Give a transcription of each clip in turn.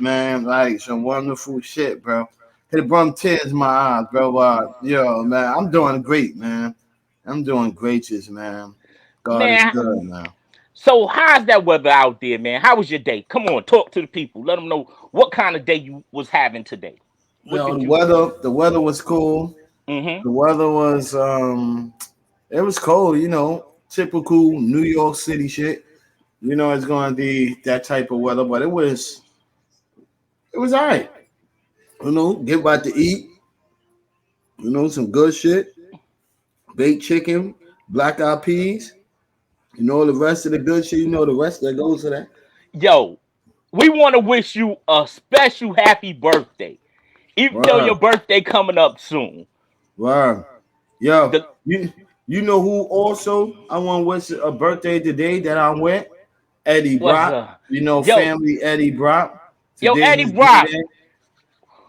man. Like some wonderful shit, bro. It brought tears in my eyes, bro. Yo, man, I'm doing great, man. I'm doing greatest, man. God is Man, good, man. so how's that weather out there, man? How was your day? Come on, talk to the people. Let them know what kind of day you was having today. What Yo, did the you? weather was cool. Mm-hmm. The weather was it was cold, typical New York City shit. It's gonna be that type of weather, but it was all right. Get about to eat, some good shit, baked chicken, black eyed peas, the rest of the good shit, the rest that goes to that. Yo, we want to wish you a special happy birthday, even though Wow. your birthday coming up soon. Wow. Yo, The you know who also I want to wish a birthday today that I went? Eddie what's Brock. yo Family Eddie Brock. yo Today Eddie his B Brock? day.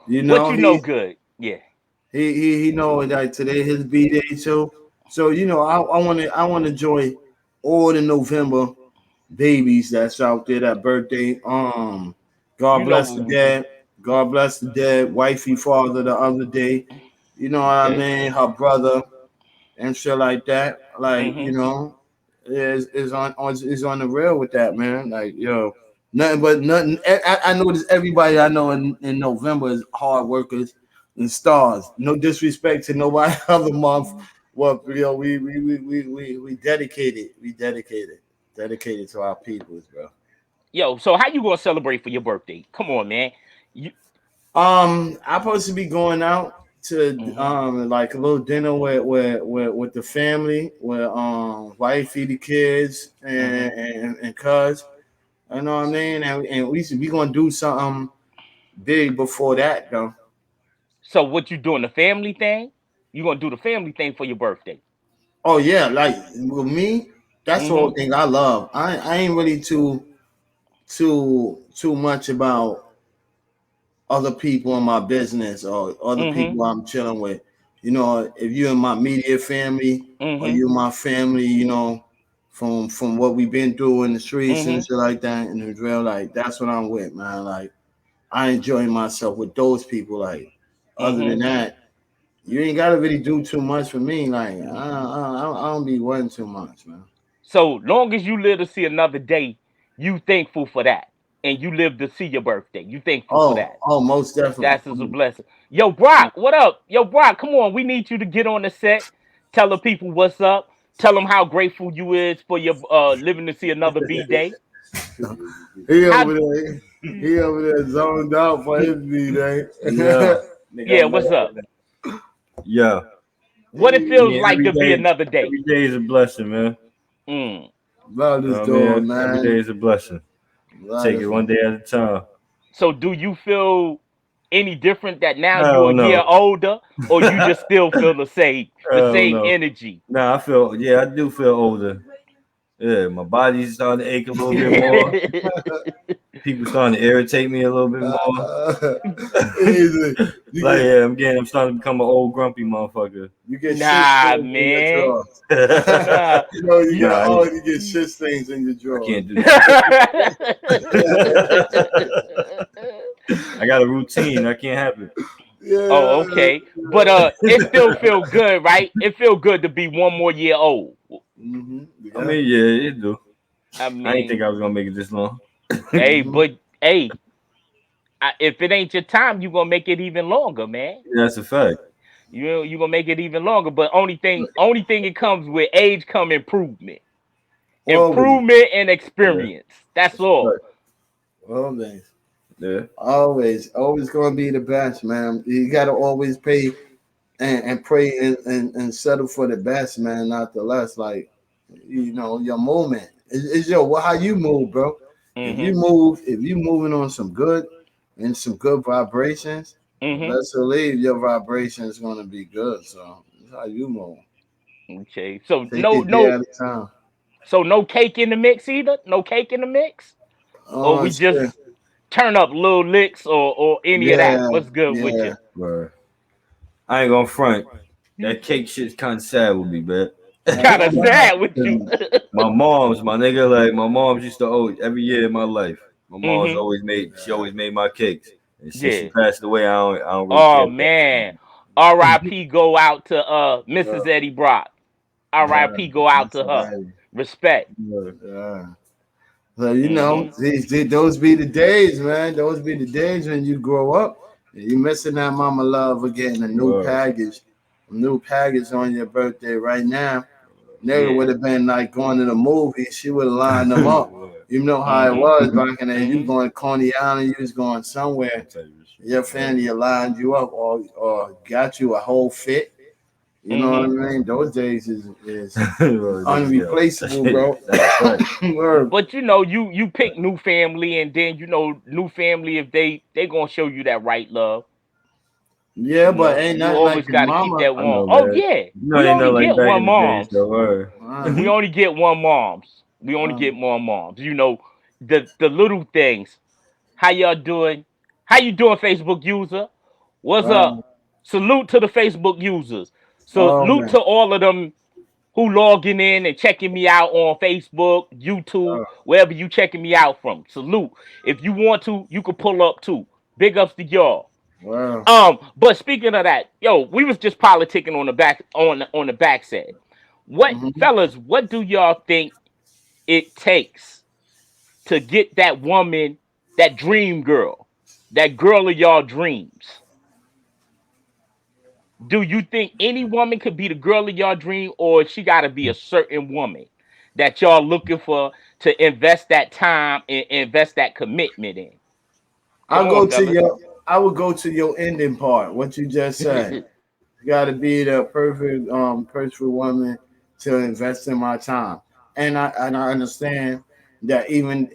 What you know He good? Yeah. he know that today his B day. So I want to enjoy all the November babies that's out there that birthday. God You bless the know. dead. God bless the dead. Wifey father the other day. You know what I Okay. mean? Her brother and shit like that. Like, Mm-hmm. is on the rail with that, man. Like, nothing but nothing. I notice everybody I know in November is hard workers and stars. No disrespect to nobody other month. Well, we dedicated. Dedicated to our peoples, bro. Yo, so how you gonna celebrate for your birthday? Come on, man. You. I'm supposed to be going out to Mhm. like a little dinner with the family, with wifey, the kids, Mhm. and cuz. You know what I mean? And we gonna do something big before that though. So what you doing? The family thing? You gonna do the family thing for your birthday? Oh yeah, like with me, that's the whole Mhm. thing I love. I ain't really too much about other people in my business or other Mhm. people I'm chilling with. If you're in my media family or Mhm. you my family, from what we've been through in the streets and Mhm. shit like that in Israel, like that's what I'm with, man. Like I enjoy myself with those people. Like other than Mhm. that, you ain't gotta really do too much for me. Like I don't be wanting too much, man. So long as you live to see another day, you thankful for that, and you live to see your birthday. You thankful for that. Oh, most definitely. That's just a blessing. Yo, Brock, what up? Yo, Brock, come on. We need you to get on the set. Tell the people what's up. Tell them how grateful you is for your living to see another B day. he How? over there, he over there zoned out for his B day. Yeah, nigga, Yeah, I'm what's back. up? Yeah, What it I feels mean, like to be another day. every day is a blessing, man. Mm. About You this know what I door, mean? Every day man. is a blessing. About Take it this. one day at a time. So, do you feel any different that now you Hell a year no. older, or you just still feel the Hell same no. energy? Nah, I do feel older. Yeah, my body's starting to ache a little bit more. People starting to irritate me a little bit more. Easy. You Like, get yeah, I'm starting to become an old grumpy motherfucker. you get shit Nah, stains in your man. drawers. Nah. You get You. Nah, old, you get shit stains in your I drawers. can't do that. I got a routine. I can't have it. Oh, Yeah. okay. But it still feel good, right? It feel good to be one more year old. I Yeah. mean, yeah, it do. I I didn't think mean, I was gonna make it this long. hey, hmm but hey, if it ain't your time, you gonna make it even longer, man. That's a fact. You gonna make it even longer. But only thing it comes with age come improvement, Always. and Yeah, experience. That's that's a all. fact. Always. Yeah, Always gonna be the best, man. You gotta always pay and pray and settle for the best, man, not the less. Like, your movement. It's how you move, bro. Hmm. If you moving on some good and some good vibrations, Hmm. best believe your vibration is gonna be good. So that's how you move. Okay. So Take it day at a time. no cake in the mix either. No cake in the mix, or Oh we just shit. turn up little licks or any of that. Yeah, What's good with yeah. you? bro. I ain't gonna front. That cake shit's kind of sad with me, man. Kind of What sad with you. happened? My mom's my nigga. Like my mom's used to owe every year in my life. My mom's Mm-hmm. always made. She always made my cakes. And since she Yeah. passed away, I don't really care Oh about man. R.I.P. go out to Yeah, Mrs. Eddie Brock. yeah, R.I.P. go out that's to her. right. Respect. Yeah. So you know, Mm-hmm. those be the days, man. Those be the days when you grow up and you missing that mama love of getting Word. a new package on your birthday right now. Nigga Yeah. would have been like going to the movie. She would have lined them up. Word. You know how it Mm-hmm. was back in the day. You Mm-hmm. going to Coney Island, you was going I'll somewhere. tell you this shit. Your family lined you up or got you a whole fit. You know what I Mm-hmm. mean? Those days is Word, yeah. unreplaceable, bro. That's right. Word. But you know, you pick new family, and then you know, new family, if they gonna show you that right love. Yeah, You but know, ain't you nothing like always your got to keep mama. that I warm. know, Oh man. yeah, You know, we ain't no only like get back one in the days, moms. though. Word. We Uh, only get one moms. We only uh, get one moms. You know, the little things. How y'all doing? How you doing, Facebook user? What's uh, up? Salute to the Facebook users. oh Salute man. to all of them who logging in and checking me out on Facebook, YouTube, Uh, wherever you checking me out from. Salute. If you want to, you can pull up too. Big ups to y'all. wow. But speaking of that, yo, we was just politicking on the back set. What Hmm. fellas, what do y'all think it takes to get that woman, that dream girl, that girl of y'all dreams? Do you think any woman could be the girl of your dream, or she got to be a certain woman that y'all looking for to invest that time and invest that commitment in? Come I'll on, go to fellas. your. I would go to your ending part. What you just said. You got to be the perfect woman to invest in my time. And I understand that even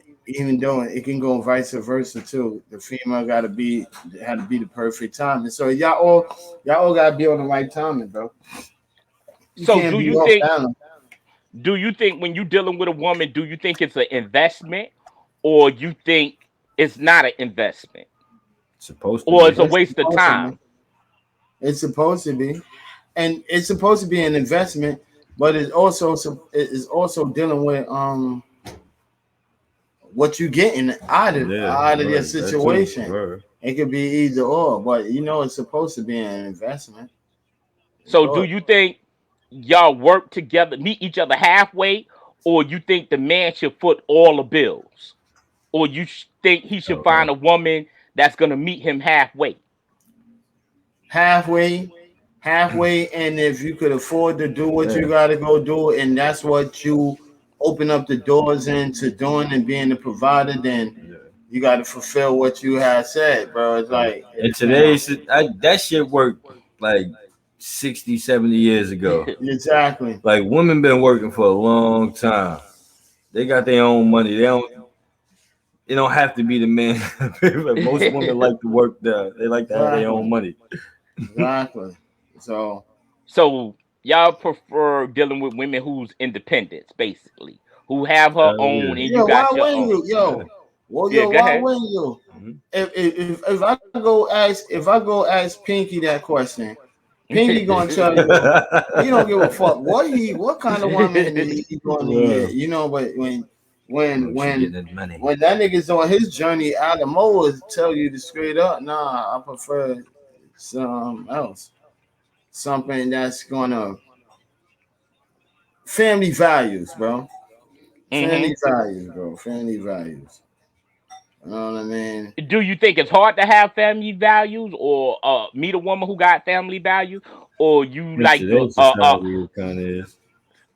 though it can go vice versa too, the female got to be had to be the perfect time. And so y'all all got to be on the right timing, bro. You So can't do be you off think balance. do you think when you dealing with a woman, do you think it's an investment, or you think it's not an investment, Supposed to or it's be. a It's waste of supposed to be. time? It's supposed to be, and it's supposed to be an investment, but it's also dealing with what you getting Yeah, out of your word. That too. situation. Word. It could be either or, but it's supposed to be an investment. So do Sure. you think y'all work together, meet each other halfway, or you think the man should foot all the bills, or you think he should Uh, find a woman that's gonna meet him halfway? Halfway, halfway, and if you could afford to do what you yeah. got to go do, and that's what you open up the doors into doing and being the provider, then Yeah. you got to fulfill what you had said, bro. It's Like like, in that shit worked like 60, 70 years ago. exactly. Like women been working for a long time. They got their own money. They don't have to be the man. Most women like to work they like to have their own Exactly. money. Exactly. So, So y'all prefer dealing with women who's independent, basically, who have her own, and you yo, why got your wouldn't own. you? Yeah. Yeah, go Why ahead. wouldn't you? Mhm. If I go ask Pinky that question, Pinky gonna tell you he don't give a fuck what kind of woman he going to Yeah. get, But when Look, she when getting that money. when that nigga's on his journey, Adamo will tell you to straight up, nah, I prefer some else, something that's gonna family values, bro. Hmm. Family values, bro. Family values. You know what I mean? Do you think it's hard to have family values, or meet a woman who got family values, or you In like the today's society, it kind of is.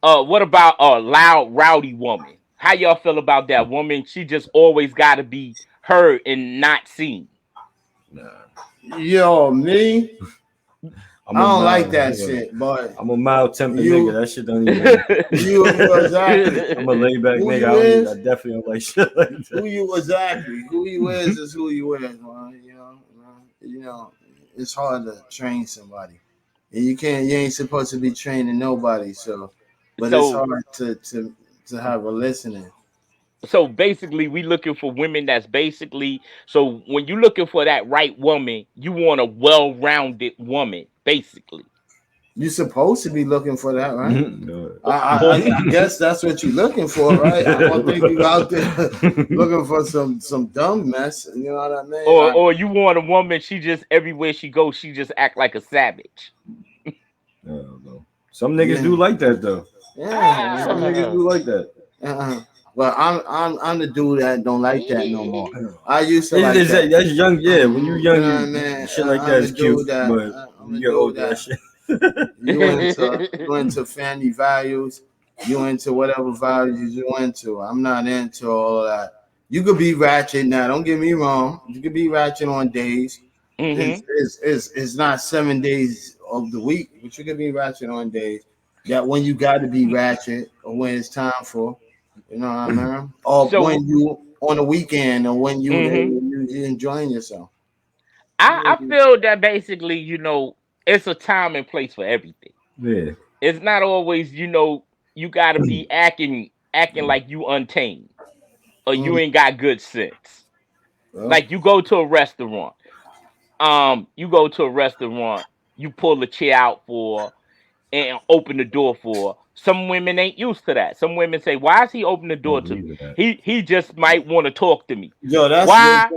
what about a loud rowdy woman? How y'all feel about that woman? She just always got to be heard and not seen. Nah, Yo, me, I'm I a don't like mild, that shit, but I'm a mild tempered nigga. you, That shit don't even. you exactly I'm a laid back who nigga. you I is, definitely don't like shit like who you exactly who you is who you is, man. It's hard to train somebody, and you ain't supposed to be training nobody. So, but it's so hard to have a listening. so basically we looking for women that's basically, so when you looking for that right woman, you want a well-rounded woman, basically. You're supposed to be looking for that, right? No. I guess that's what you're looking for, right? I don't think you out there looking for some dumb mess. You know what I mean? Or you want a woman, she just everywhere she goes, she just act like a savage. No. Some niggas do like that though. Yeah. Some niggas do like that. Well, I'm the dude that don't like that no more. I used to like that. That's young, yeah. When you're young, You know what I mean? shit like I'm that the is cute. dude that- But I'm when the you get dude older, that- that shit. You into family values, you into whatever values you into. I'm not into all of that. You could be ratchet now. Don't get me wrong. You could be ratchet on days. Mhm. It's not 7 days of the week, but you could be ratchet on days. That when you got to be ratchet or when it's time for, you know what I mean? Or So- when you on the weekend or when you Mhm. you enjoying yourself. I feel that basically, it's a time and place for everything. Yeah. It's not always, you gotta be acting like you untamed or you ain't got good sense. Well, Like you go to a restaurant. You pull the chair out for and open the door for. Some women ain't used to that. Some women say, "Why is he opening the door to me? He just might want to talk to me." yo, that's Why?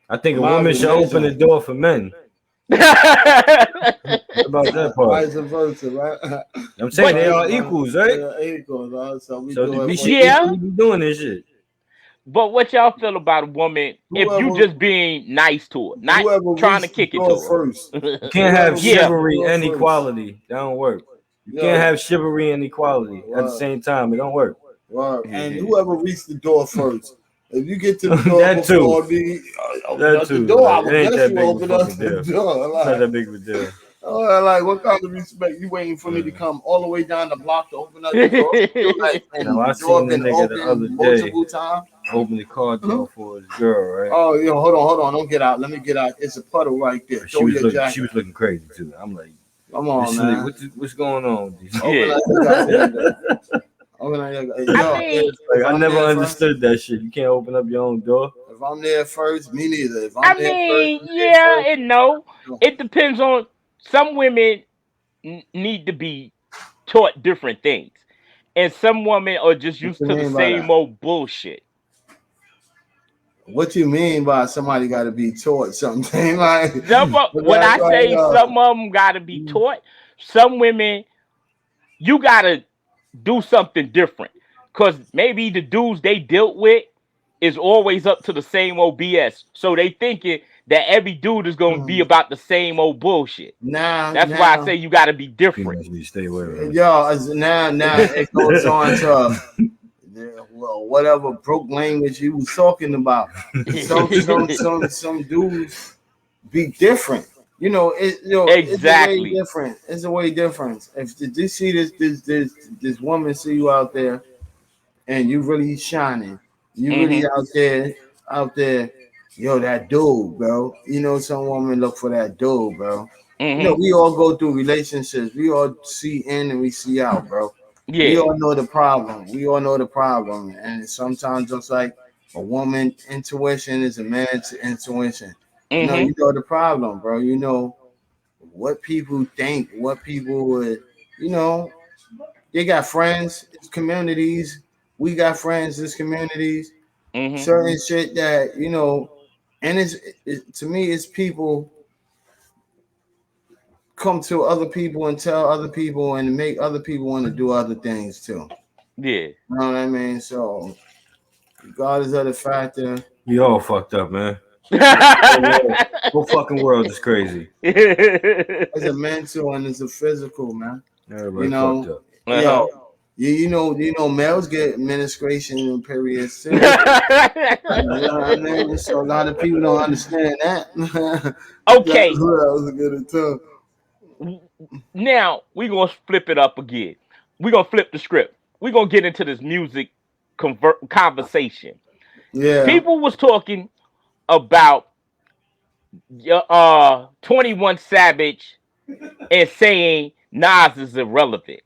I think a My woman should religion. open the door for men. What about that part? Vice versa, right? I'm saying But- they are equals, right? Yeah, equals. So we So do we it. should Yeah. equally be doing this shit. But what y'all feel about a woman if you Whoever- just being nice to her, not Whoever trying to reached kick the it to door her? first. You can't have Yeah. chivalry Whoever and first. equality. That don't work. You Yeah. can't have chivalry and equality at the Wow. same time. It don't work. Right. And Yeah. whoever reached the door first. If you get to the door That too. before me, open That up too. the door. I Like, would it ain't guess that you big of a open up fucking the deal. door. It's not that big of a deal. Like, what kind of respect? You waiting for me to come all the way down the block to open up the door? You're like, and Now, I the door seen the been nigga the open other day. multiple times. Open the car door for his girl, right? Oh, yo, hold on, don't get out. Let me get out. It's a puddle right there. She Throw was your looking. jacket. She was looking crazy too. I'm like, Come on, this man. nigga, what's going on with these? Open Yeah. up your goddamn door. Open up your- Yo, I mean- if Like, I I'm never there understood that shit. You can't open up your own door. First, if I'm there first, me neither. If I'm I there mean, first, yeah and no. No. It depends on some women need to be taught different things. And some women are just used you to the mean by same that? old bullshit. What you mean by somebody got to be taught something? Like When I say some of them got to be taught, some women, you got to do something different. Because maybe the dudes they dealt with is always up to the same old BS. So they thinking that every dude is going to be about the same old bullshit. That's why I say you got to be different. You stay away from it. Yo, now it goes on to whatever broke language you was talking about. Some dudes be different. Exactly. It's a way different. If you see this woman see you out there, and you really shining, you really out there. Yo, that dude, bro. Some women look for that dude, bro. We all go through relationships. We all see in and we see out, bro. We Yeah. all know the problem. And sometimes just like a woman intuition is a man's intuition. You know the problem, bro. You know what people think, what people would, they got friends, it's communities. We got friends, it's communities. Certain shit that, and to me, it's people come to other people and tell other people and make other people want to do other things too. Yeah. You know what I mean? So, regardless of the factor, We all fucked up, man. The whole fucking world is crazy. it's a mental and it's a physical, man. Everybody You know, fucked up. Yo, you know, males get menstruation in periods too. You know what I mean? So a lot of people don't understand that. Okay. That's what I was gonna tell. Now we're gonna flip it up again. We're gonna flip the script. We're gonna get into this music conversation. Yeah. People was talking about 21 Savage and saying Nas is irrelevant.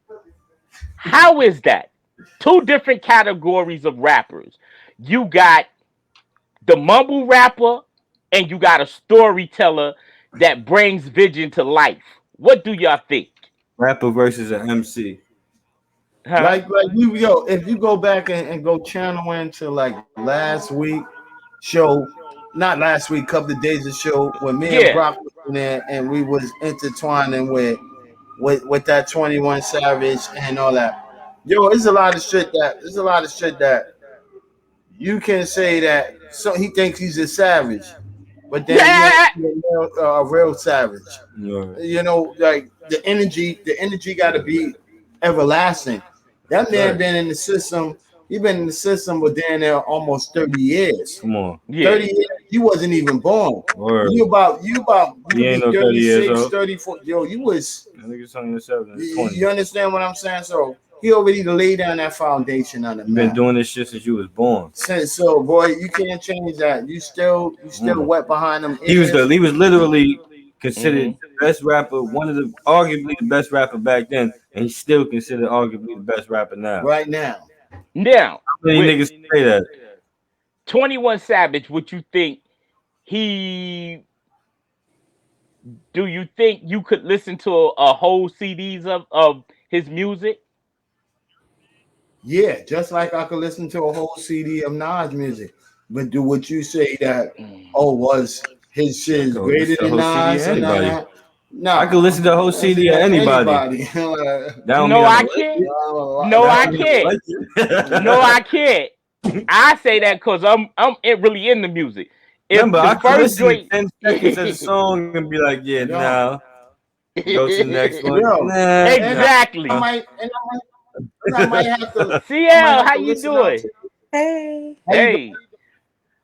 How is that? Two different categories of rappers. You got the mumble rapper and you got a storyteller that brings vision to life. What do y'all think? Rapper versus an MC. Huh? Like you, yo, if you go back and go channel into like last week show, not last week, couple of days of show when me and Yeah. Brock was in there and we was intertwining with that 21 Savage and all that. Yo, there's a lot of shit that you can say that so he thinks he's a savage, but then Yeah. he's a real savage. Yeah. You know, like the energy got to be everlasting. That man Right. been in the system. He been in the system with damn near almost 30 years. Come on. Yeah. 30 years. You wasn't even born. Word. You ain't no 30 years 36, old. 34. Yo, you was. I think it's on your 7, You 20. understand what I'm saying? So he already laid down that foundation on the You've been map. doing this shit since you was born. So, boy, you can't change that. You still wet behind them. He was literally considered Mm-hmm. the best rapper, arguably the best rapper back then, and he's still considered arguably the best rapper now. right now. Now, How many with niggas say that? 21 Savage, would you think he? Do you think you could listen to a whole CDs of his music? Yeah, just like I could listen to a whole CD of Nas music, but do what you say that was his shit is I could greater listen to than a whole CD Nas of and all anybody. that? No, I could listen to a whole CD of anybody. That don't No, mean I like can't. it. No, That I don't mean can't. like it. No, I can't. I say that because I'm really in the music. If Remember, I the could first listen to joint, 10 seconds of the song and be like, yeah, No. nah. Go to the next one. Yo. Nah. exactly. I might have to. CL, how you doing? Hey. Hey,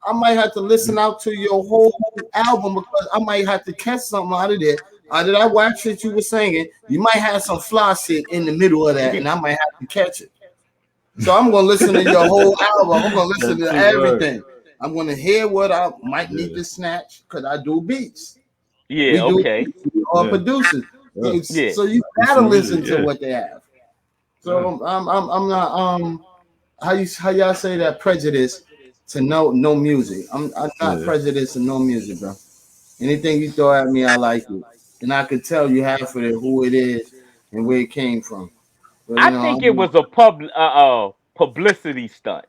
I might have to listen out to your whole album because I might have to catch something out of there. Out of that wax that you were singing, you might have some fly shit in the middle of that, and I might have to catch it. So I'm gonna listen to your whole album. I'm gonna listen to That's too everything. I'm gonna hear what I might need to snatch because I do beats. yeah, We do okay. beats. We are Yeah. producers. Yeah. Yeah. So you gotta listen Yeah. to what they have. So I'm not how y'all say that prejudice to no music. I'm not prejudiced to no music, bro. Anything you throw at me, I like it, and I could tell you half of it, who it is, and where it came from. But, I think it was a publicity stunt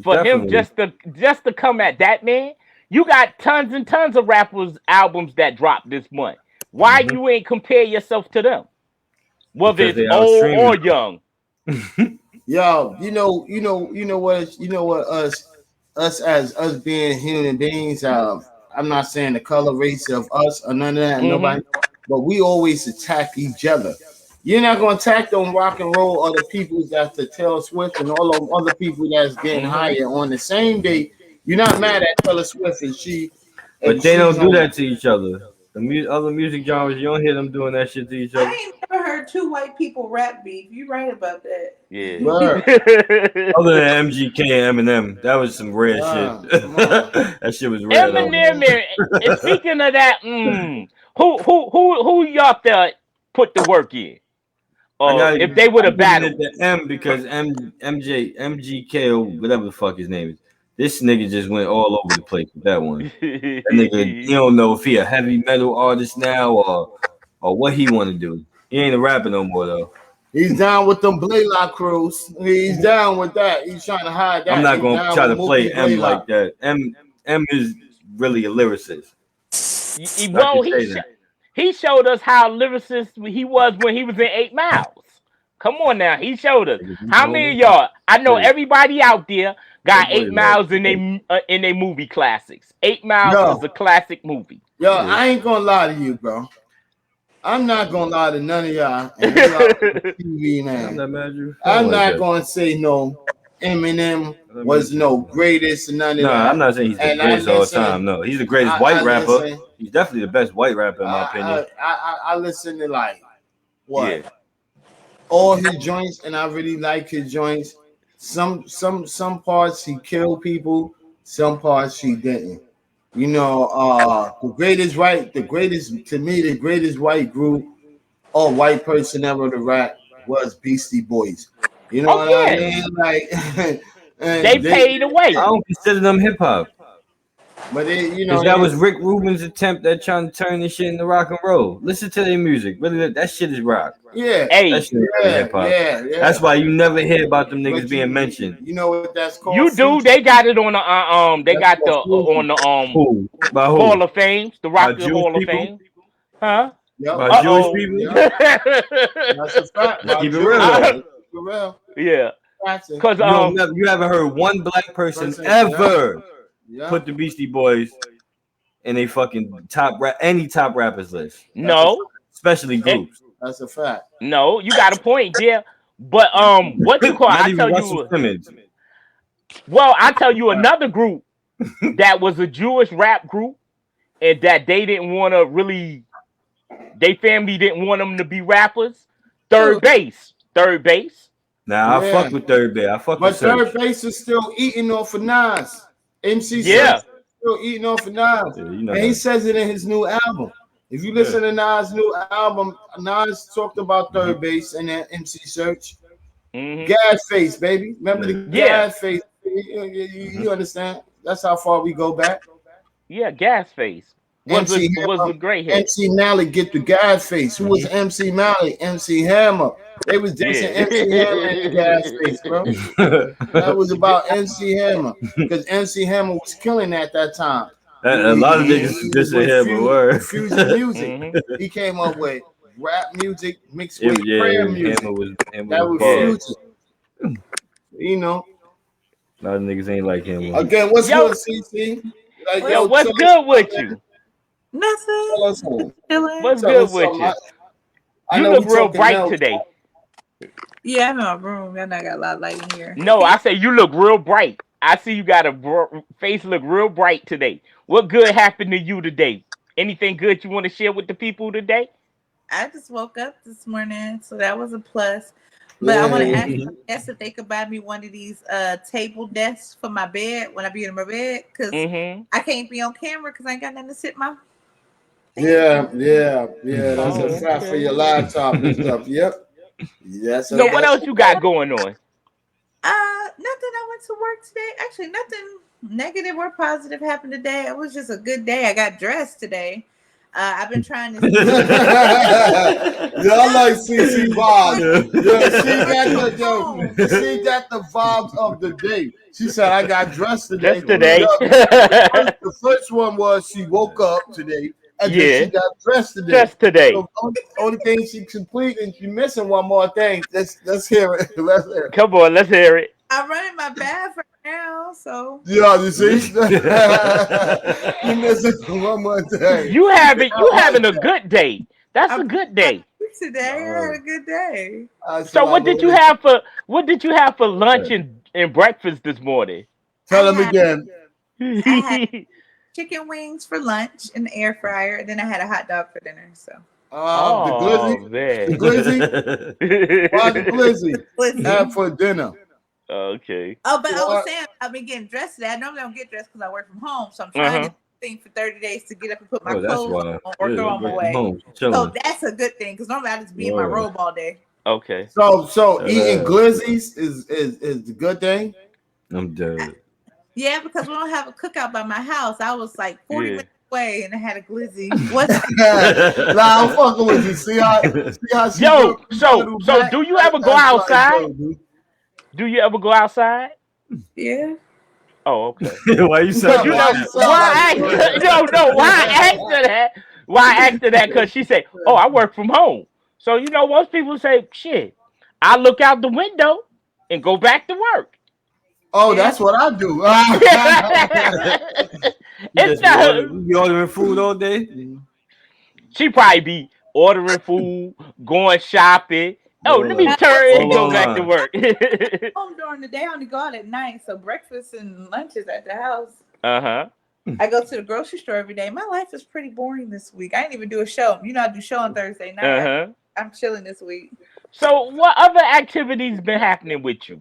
for him Definitely. just to come at that man. You got tons and tons of rappers albums that dropped this month. Why Mhm. you ain't compare yourself to them? Whether Because they it's old outstream or you. young. Yo, you know what us as us being human beings. I'm not saying the color race of us or none of that, Mhm. nobody, but we always attack each other. You're not gonna attack them rock and roll other people that's the Taylor Swift and all them other people that's getting Mhm. higher on the same day. You're not mad at Taylor Swift and she. But they don't do that to each other. The other music genres, you don't hear them doing that shit to each other. I ain't never heard two white people rap beef. You right about that. Yeah. Word. Other than MGK and Eminem, that was some rare Wow, shit. come on. That shit was rare. though. Eminem. And speaking of that, who y'all thought put the work in? If they would have battled, the M because MGK or whatever the fuck his name is. This nigga just went all over the place with that one. That nigga, you don't know if he a heavy metal artist now or what he want to do. He ain't a rapper no more though. He's down with them Blaylock crews. He's down with that. He's trying to hide that. I'm not He's gonna down try to with play Mookie M Blaylock. like that. M is really a lyricist. Well, I can say that. he showed us how lyricist he was when he was in 8 Miles. Come on now, he showed us. How many of y'all? I know everybody out there got 8 Miles in they movie classics. 8 Miles is a classic movie. Yo, I ain't gonna lie to you, bro. I'm not gonna lie to none of y'all. And you all on TV, I'm man. not mad at you. I'm not gonna say no. Eminem was no greatest and none of No, that. I'm not saying he's the And greatest I'm all the listening- time. No, he's the greatest I white rapper. listen. He's definitely the best white rapper in my opinion. I listen to like what Yeah. all his joints, and I really like his joints. Some parts he killed people, some parts he didn't. You know, the greatest white group or white person ever to rap was Beastie Boys. You know what I mean? Like and They paid away. I don't consider them hip hop. But it, you know, Because that was Rick Rubin's attempt at trying to turn this shit into rock and roll. Listen to their music. Really, that shit is rock. yeah, Hey, That shit is really hip hop. yeah. That's why you never hear about them niggas But being mentioned. You know what that's called? you do. They got it on the they got the on the Who? By who? Hall of Fame, the Rock Jewish Hall of people? Fame, huh? Yep. By Jewish Uh-oh. people? That's a fact. Keep it real. Keep it real. Yeah, That's it. cause You haven't heard one black person ever Yeah. put the Beastie Boys in a fucking top rappers list. no, Especially groups. That's a fact. no, you got a point there. But what you call? Not I even tell Russell you. Simmons. Well, I tell you another group that was a Jewish rap group, and that they didn't want to really. They family didn't want them to be rappers. Third Base. Nah, I Yeah. fuck with Third Base. I fuck But with Third. Third Base is still eating off of Nas. MC Yeah. Serch is still eating off of Nas. Yeah, you know And he that. says it in his new album. If you listen to Nas' new album, Nas talked about Third Base and then MC Serch. Mhm. Gas face, baby. Remember the Yeah. gas face? You understand? That's how far we go back. Yeah, Gas Face was MC a great hit. MC Malley get the gas face. Who was MC Malley? MC Hammer. They was dissing Yeah. MC Hammer and the gas face, bro. That was about MC Hammer because MC Hammer was killing at that time. A lot of niggas just say him a word. Fusion music. Mhm. He came up with rap music mixed Yeah, with prayer music. Hammer was That was bars. fusion. You know. A lot of niggas ain't like him. Again, what's Yo. good, CC? Like, Yo, what's good with you? Nothing. Tell us something. Chilling. What's Tell good us with something. you? I You know look we real talking bright now. today. Yeah, I'm in my room. Y'all know I got a lot of light in here. No, I say you look real bright. I see you got a face look real bright today. What good happened to you today? Anything good you want to share with the people today? I just woke up this morning, so that was a plus. But I want to Yeah. ask my guests if they could buy me one of these table desks for my bed when I be in my bed, because Mm-hmm. I can't be on camera because I ain't got nothing to sit my. Yeah. That's Oh, a fact for okay. your laptop and stuff. Yep. Yes. So what else you got going on? Nothing. I went to work today. Actually, nothing negative or positive happened today. It was just a good day. I got dressed today. I've been trying to. Yeah, I like CC vibes. Yeah, she got the vibes of the day. She said, "I got dressed today." Just today. The first one was she woke up today, and Yeah. then she got dressed today. Just today. So only thing she complete, and she missing one more thing. Let's hear it. Let's hear it. Come on, let's hear it. I'm running my bath right now, so Yeah, you see, you missing one more thing. You having a good day. That's a good day. today I had a good day. So what did you have for lunch and breakfast this morning? Tell him again. had- Chicken wings for lunch in the air fryer, and then I had a hot dog for dinner. So The Oh glizzy. man. Glizzy. Why the glizzy? listen. Have for dinner. Okay. Oh, but I was saying I've been getting dressed today. I normally don't get dressed because I work from home, so I'm trying to think for 30 days to get up and put my Oh, that's clothes why. on or throw them away. Home, So chilling. that's a good thing because normally I just be in my Word. robe all day. Okay. So eating glizzies is the good thing. I'm dead. Yeah, because we don't have a cookout by my house. I was like 40 Yeah. minutes away and I had a glizzy. What's Nah, I'm fucking with you. See how she Yo, go- so do you ever go That's what I outside? do, dude. Do you ever go outside? yeah? Oh, okay. Why you say You know Why- why? Why I asked her that? Why I asked her that? Because she said, "Oh, I work from home." So you know, most people say, "Shit, I look out the window and go back to work." Oh, that's what I do. It's not. You be ordering food all day? She probably be ordering food, going shopping. Oh, let me turn and go back to work. Home during the day, I only go out at night. So breakfast and lunch is at the house. Uh-huh. I go to the grocery store every day. My life is pretty boring this week. I didn't even do a show. You know, I do show on Thursday night. Uh-huh. I'm chilling this week. So what other activities been happening with you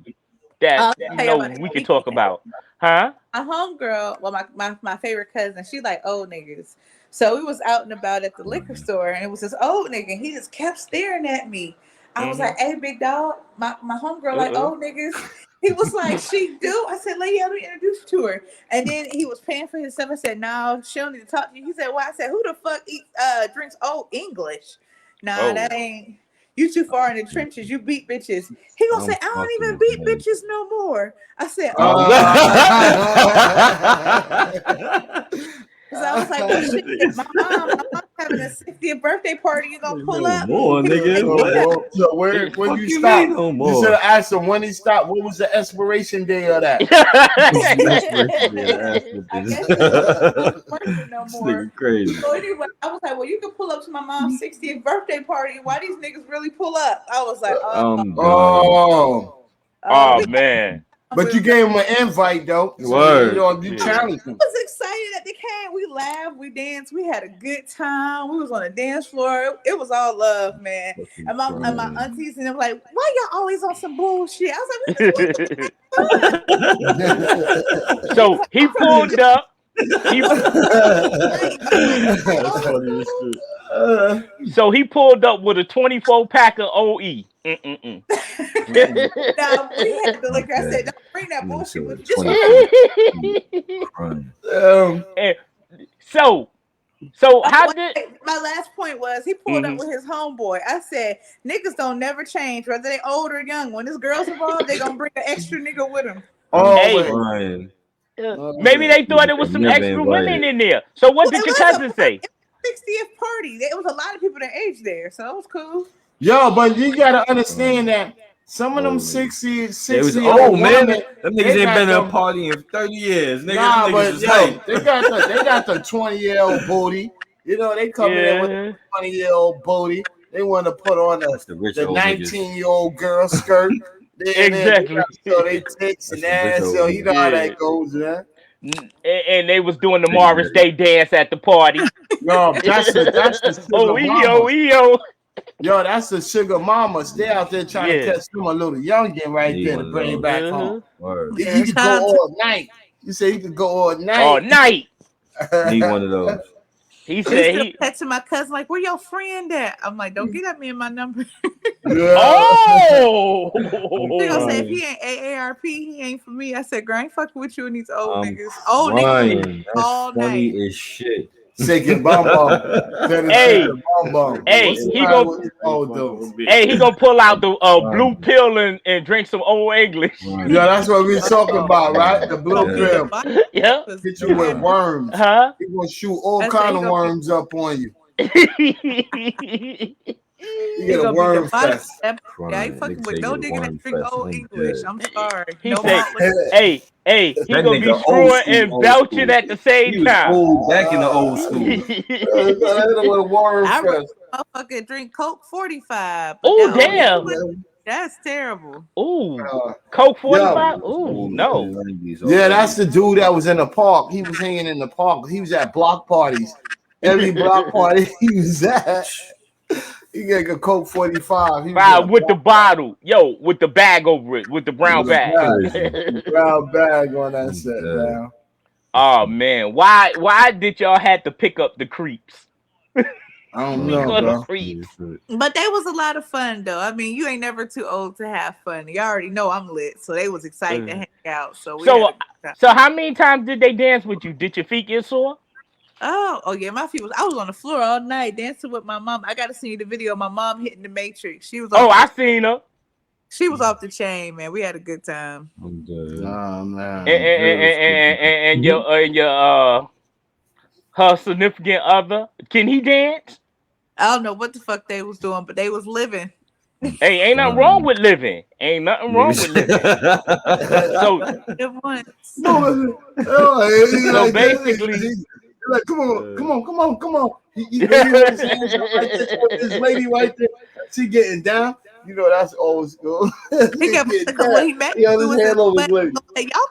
that I'll tell you about it. we can talk about? Huh? My homegirl, well, my favorite cousin, she like old niggas. So we was out and about at the liquor store, and it was this old nigga. And he just kept staring at me. I was like, "Hey, big dog, my homegirl like old niggas." He was like, she do? I said, lady, let me introduce you to her. And then he was paying for his stuff. I said, no, she don't need to talk to you. He said, why? I said, who the fuck drinks old English? Nah, that ain't. You too far in the trenches. You beat bitches. He gonna say, I don't even beat bitches no more. I said, because I was like, well, shit, my mom having a 60th birthday party. You gonna pull up? More, nigga. So when you stop, you should have asked him when he stopped. What was the expiration day of that? No more. Crazy. So anyway, I was like, well, you can pull up to my mom's 60th birthday party. Why these niggas really pull up? I was like, man. But you gave him an invite though. Word. So, you challenged him. I was excited that they came. We laughed, we danced, we had a good time. We was on the dance floor. It was all love, man. And my aunties and them like, why y'all always on some bullshit? I was like, So he pulled up. So he pulled up with a 24 pack of OE. Now we had the liquor. I said, don't bring that bullshit with you. So how did my last point was he pulled up with his homeboy. I said, niggas don't never change, whether they old or young. When this girl's involved, they gonna bring an extra nigga with them. Maybe they thought it was some extra women in there. So what did your cousin say? 60th party. There was a lot of people that age there, so it was cool. Yo, but you gotta understand that some of them 60 it was old man. Them niggas ain't been at a party in 30 years. Nigga, nah, but yo, they got the 20-year-old booty. You know, they come in with the 20-year-old booty. They want to put on the 19-year-old girl skirt. Exactly. So they tits and ass. So you know how that goes, man. And they was doing the Morris Day dance at the party. No, that's the EO. Yo, that's the sugar mamas. They out there trying to catch them a little youngin right there to bring it back home. You can go all night. You say you can go all night. All night. Need one of those. He said he texted my cousin like, "Where your friend at?" I'm like, "Don't get at me in my number." Oh, they gonna say if he ain't AARP, he ain't for me. I said, "Girl, I ain't fucking with you and these old niggas. Old niggas all night." Funny as shit. Shaking bum bum. Hey, he gonna pull out the blue pill and drink some old English. Yeah, that's what we're talking about, right? The blue pill. Yeah. Get you with worms. Huh? He gonna shoot all kind of worms up on you. You get a worm fest. Yeah, I ain't fucking with no nigga that drink old English. I'm sorry. He said, hey, he gonna be screwing and belching at the same time. Back in the old school. I fucking drink Coke 45. Oh, damn. That's terrible. Ooh, Coke 45? Ooh, no. Yeah, that's the dude that was in the park. He was hanging in the park. He was at block parties. Every block party he was at. He got a Coke 45. With the bottle. Yo, with the bag over it. With the brown bag. Brown bag on that set now. Oh, man. Why did y'all have to pick up the creeps? I don't know, bro. But they was a lot of fun, though. I mean, you ain't never too old to have fun. You already know I'm lit, so they was excited to hang out. So how many times did they dance with you? Did your feet get sore? Oh yeah, my feet was. I was on the floor all night dancing with my mom. I got to see the video of my mom hitting the Matrix. She was. I seen her. She was off the chain, man. We had a good time. I'm good. Oh man. And your her significant other, can he dance? I don't know what the fuck they was doing, but they was living. Hey, ain't nothing wrong with living. Ain't nothing wrong with living. So basically. Like, come on. He his hands up like this lady right there. She getting down. You know, that's old school. Y'all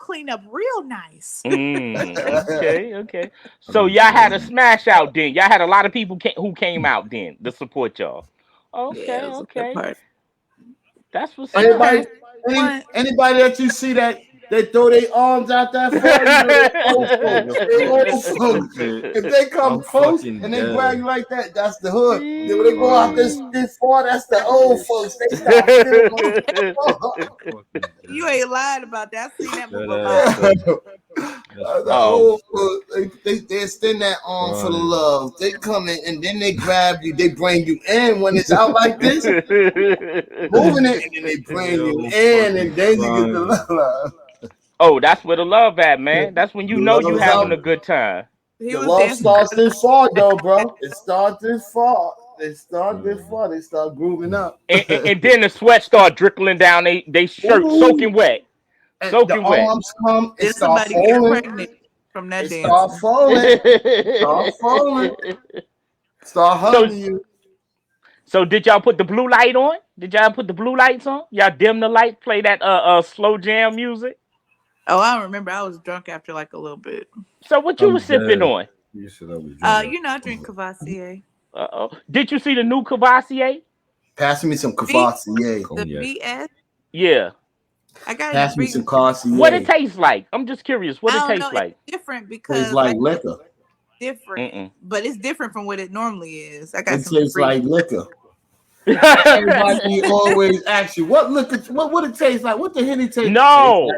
clean up real nice. Okay. So y'all had a smash out then. Y'all had a lot of people who came out then to support y'all. Okay. That's what's anybody that you see that they throw their arms out that far. If they come close and they grab you like that, that's the hood. When they go out this far, that's the old folks. They stop. You ain't lied about that. I seen that Shut movie. They extend that arm for the love. They come in and then they grab you. They bring you in when it's out like this, moving it, and then they bring you in, and then you get the love. Oh, that's where the love at, man. That's when you know you having a good time. He The was love dancing starts to the- this far, though, bro. It starts this far. They start this far. They start grooving up, And then the sweat start trickling down they shirt, Ooh. soaking wet. And Soaking the wet. arms come. It Did start somebody get falling. pregnant from that It dance? start falling. Start falling. Start hugging you. So did y'all put the blue light on? Did y'all put the blue lights on? Y'all dim the light, play that slow jam music? Oh, I don't remember. I was drunk after like a little bit. So what you was sipping on? You said I was You know, I drink Cavassier. Did you see the new Cavassier? Pass me some Cavassier. The BS. Yeah. I got Pass me some Cavassier. What it tastes like? I'm just curious. What I it don't tastes know. like? It's different because It's like liquor. different, but it's different from what it normally is. I got It some tastes like liquor. Everybody always asks you what liquor, what it tastes like. What the hell it tastes? No.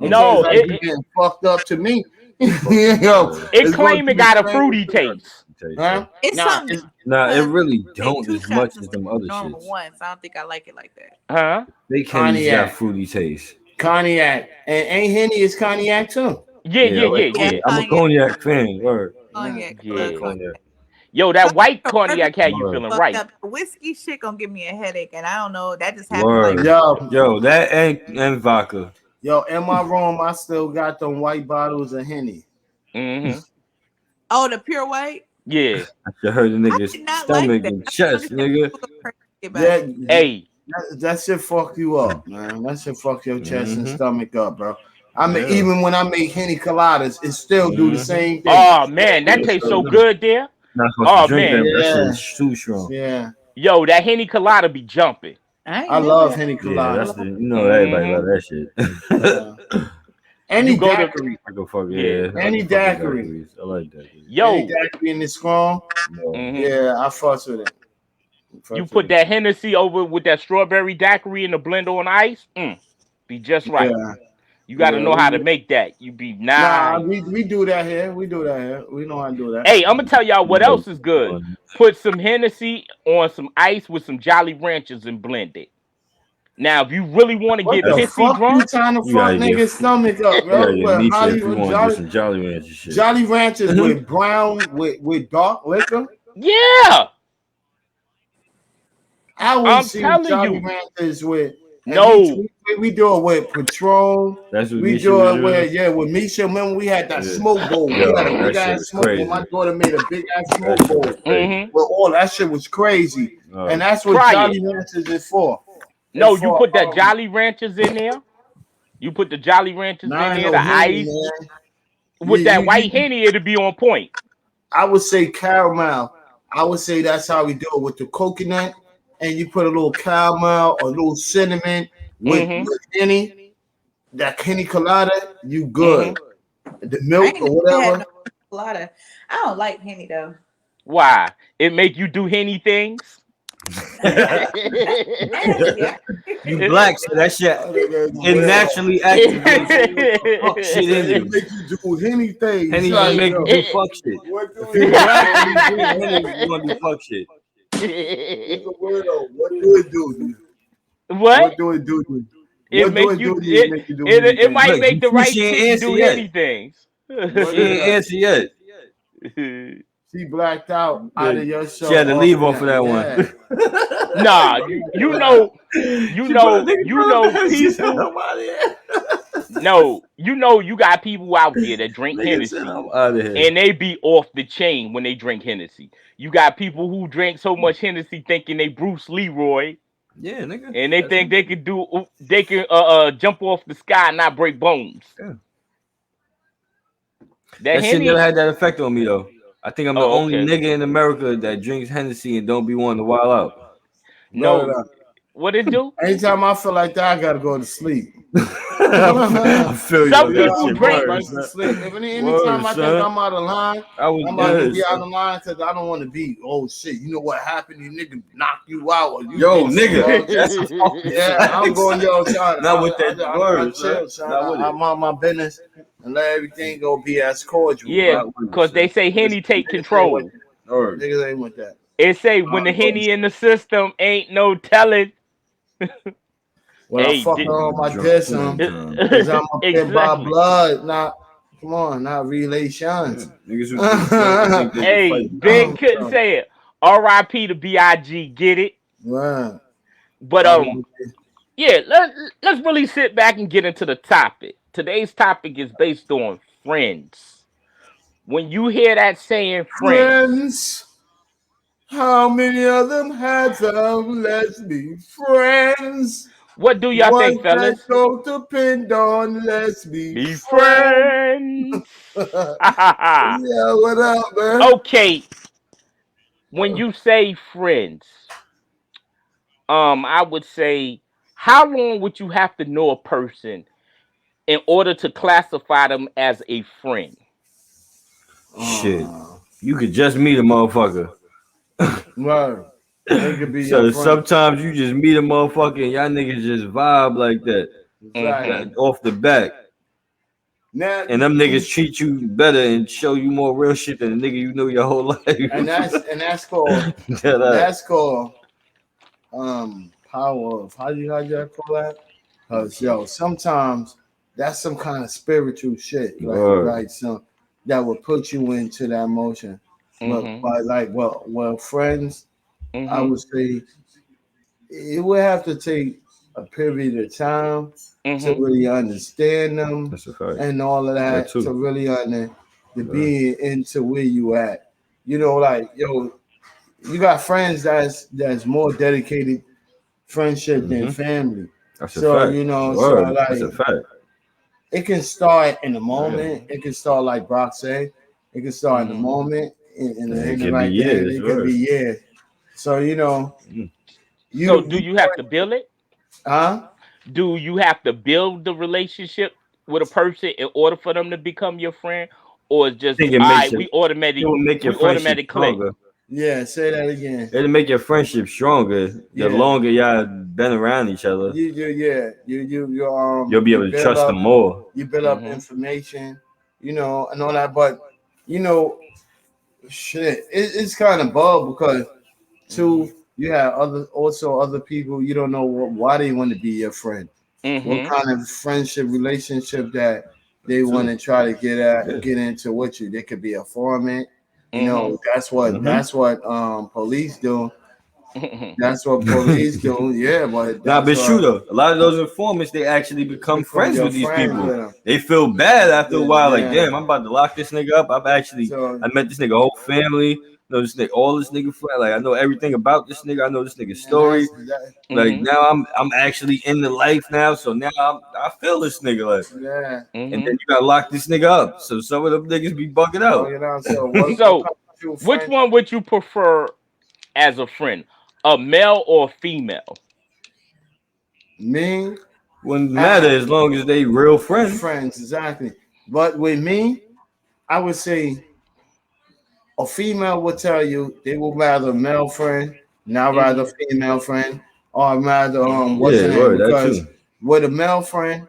No, it like getting fucked up to me. It claim it got a fruity taste. Huh? It's something. It really Take don't 2 as much shots as them of other normal shits. ones. I don't think I like it like that. Huh? They can't got fruity taste. Cognac. And ain't Henny is cognac too. Yeah. I'm a cognac fan. Word. Cognac. Cognac. Yo, that white cognac had you feeling right. Up. The whiskey shit gonna give me a headache, and I don't know. That just happened. Like, yo, that and vodka. Yo, in my room, I still got them white bottles of Henny. Mm-hmm. Oh, the pure white. Yeah. I heard the nigga's stomach and chest, nigga. Yeah, hey, that shit fuck you up, man. That shit fuck your chest and stomach up, bro. I mean, even when I make Henny coladas, it still do the same thing. Oh man, that tastes so good there. Oh man, that shit's too strong. Yeah. Yo, that Henny colada be jumping. I love Henny colada. Yeah, you know everybody love that shit. Any daiquiri. Any daiquiri. I like that. Yo, any daiquiri in the strong. Yeah, I fuss with it. You put that Hennessy over with that strawberry daiquiri in the blender on ice. Be just right. Yeah. You got to know how to make that. You be nah. We do that here. We know how to do that. Hey, I'm gonna tell y'all what else is good. Put some Hennessy on some ice with some Jolly Ranchers and blend it. Now, if you really want to get pissy drunk, you trying to fuck niggas' stomach up, bro. Jolly Ranchers shit. Jolly Ranchers with brown with dark liquor. Yeah. I would see Jolly Ranchers with. No, we do it with Patron. That's what we do it with with Misha. Remember, we had that smoke bowl. We had a big ass smoke bowl. My daughter made a big ass smoke bowl. Well, all that shit was crazy, and that's what Jolly Ranchers is for. No, you put that Jolly Ranchers in there. You put the Jolly Ranchers in there, the ice. With that white Henny, it'll be on point. I would say caramel. I would say that's how we do it with the coconut. And you put a little caramel or a little cinnamon with Henny, that Henny colada, you good. The milk or whatever. Colada. I don't like Henny though. Why? It make you do Henny things? You black, so that shit it naturally activates fuck shit in you. Make you do Henny things. Henny make you do fuck shit. If you black, you want to do fuck shit. What do it do? What do it do? It make you. It might make the right chick do anything. She ain't answer yet. She blacked out of your show. She had to leave off of that one. Nah, you know, people. No, you got people out there that drink Hennessy, and they be off the chain when they drink Hennessy. You got people who drink so much Hennessy thinking they Bruce Leroy. Yeah, nigga. And they think they can jump off the sky and not break bones. Yeah. That shit never had that effect on me though. I think I'm the only nigga in America that drinks Hennessy and don't be wanting to wild out. No. What it do? Anytime I feel like that, I gotta go to sleep. I feel you. Some on that people shit. drink- Word, Right to son. sleep. Anytime Word, I think son. I'm out of line, I was I'm about to good, be out son. of line because I don't want to be. Oh shit! You know what happened? You nigga knock you out. Or you Yo, did some nigga, wrong that's shit. a fucking Yeah, I'm going, yo, son. Not with that I word, chill, son. son. Not with it. I'm on my business and let everything go be as cordial. Yeah, Not with it, because they son. say Henny take control. Word. Niggas ain't with that. It say when the Henny in the system, ain't no telling. When I Hey, fuck di- on my Drunk diss, too many times. because I'm up there by exactly. blood, not, come on, not relations. Niggas who drunk and think they can Hey, fight. Ben couldn't say it. R.I.P. to B.I.G. Get it? Right. But yeah, let's really sit back and get into the topic. Today's topic is based on friends. When you hear that saying friends, How many of them had some? Let's be friends. what do y'all One think, fellas? that don't depend on. Let's be Be friends. friends. Yeah, what up, man? Okay, when you say friends, I would say, how long would you have to know a person in order to classify them as a friend? Shit. You could just meet a motherfucker. Right. They could be So your friend. sometimes you just meet a motherfucker and y'all niggas just vibe like that. Right. Off the bat. Now, And them niggas treat you better and show you more real shit than the nigga you know your whole life. and that's called power of, how do you call that? Because yo, sometimes that's some kind of spiritual shit, Word. right? So that will put you into that motion. Mhm. But like, well, friends, I Mhm. would say it would have to take a period of time to Mhm. really understand them That's a fact. and all of that, too. to really to be into where you at. You know, like, yo, you got friends that's more dedicated friendship than family. That's a So fact. you know, Word. so That's a like fact. it can start in the moment. It can start like Brock said. It can start in the moment, And it and can right be there, years, it could be So you know, So do you have to build it? huh? Do you have to build the relationship with a person in order for them to become your friend, or it's I just think it all makes right? it will make your friendship Click. stronger. Yeah, say that again. It'll make your friendship stronger. The Yeah. longer y'all been around each other, You'll you'll be able to trust them more. You build up Mhm. information, you know, and all that. But you know, shit, it's kind of bug because too, you have other people you don't know why they want to be your friend. What Mhm. kind of friendship relationship that they Too. want to try to Yeah. get into with you. They could be a foreman. You Mhm. know, that's what police do. Mhm. That's what police do. Yeah, but Nah, that's but shoot what though, a lot of those informants they actually become friends your with these friends people. with them. They feel bad after a while, like Yeah. damn, I'm about to lock this nigga up. I met this nigga whole family. Know this nigga, all this nigga friend. Like I know everything about this nigga. I know this nigga's story. Like Mhm. now I'm actually in the life now. So now I feel this nigga like, Yeah. and then Mhm. you gotta lock this nigga up. So some of them niggas be bugging out. You know, so what So, kind of true which friends? one would you prefer as a friend, a male or a female? Me, Wouldn't matter as long as they real friends. friends, exactly. But with me, I would say a female will tell you they would rather a male friend, not rather a female friend, or rather what's Yeah, the name? word, that Because too. with a male friend,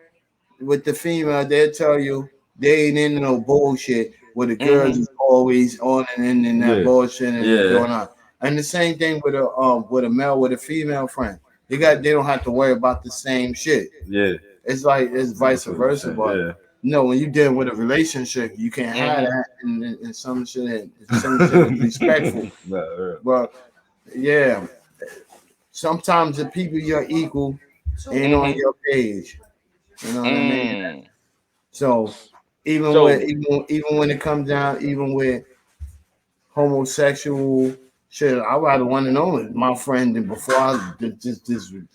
with the female, they'll tell you they ain't into no bullshit. Where the girls is always on and in that Yeah. bullshit and Yeah. going on. And the same thing with a male with a female friend. They don't have to worry about the same shit. Yeah. It's like it's vice That's what I'm versa, saying, but yeah. no, when you deal with a relationship, you can't have that, and some shit is respectful. Right. But yeah, sometimes the people you're equal ain't on your page. You know what I mean? Mm. So even So, even when it comes down, even with homosexual shit, I rather want to know it, my friend, than before I just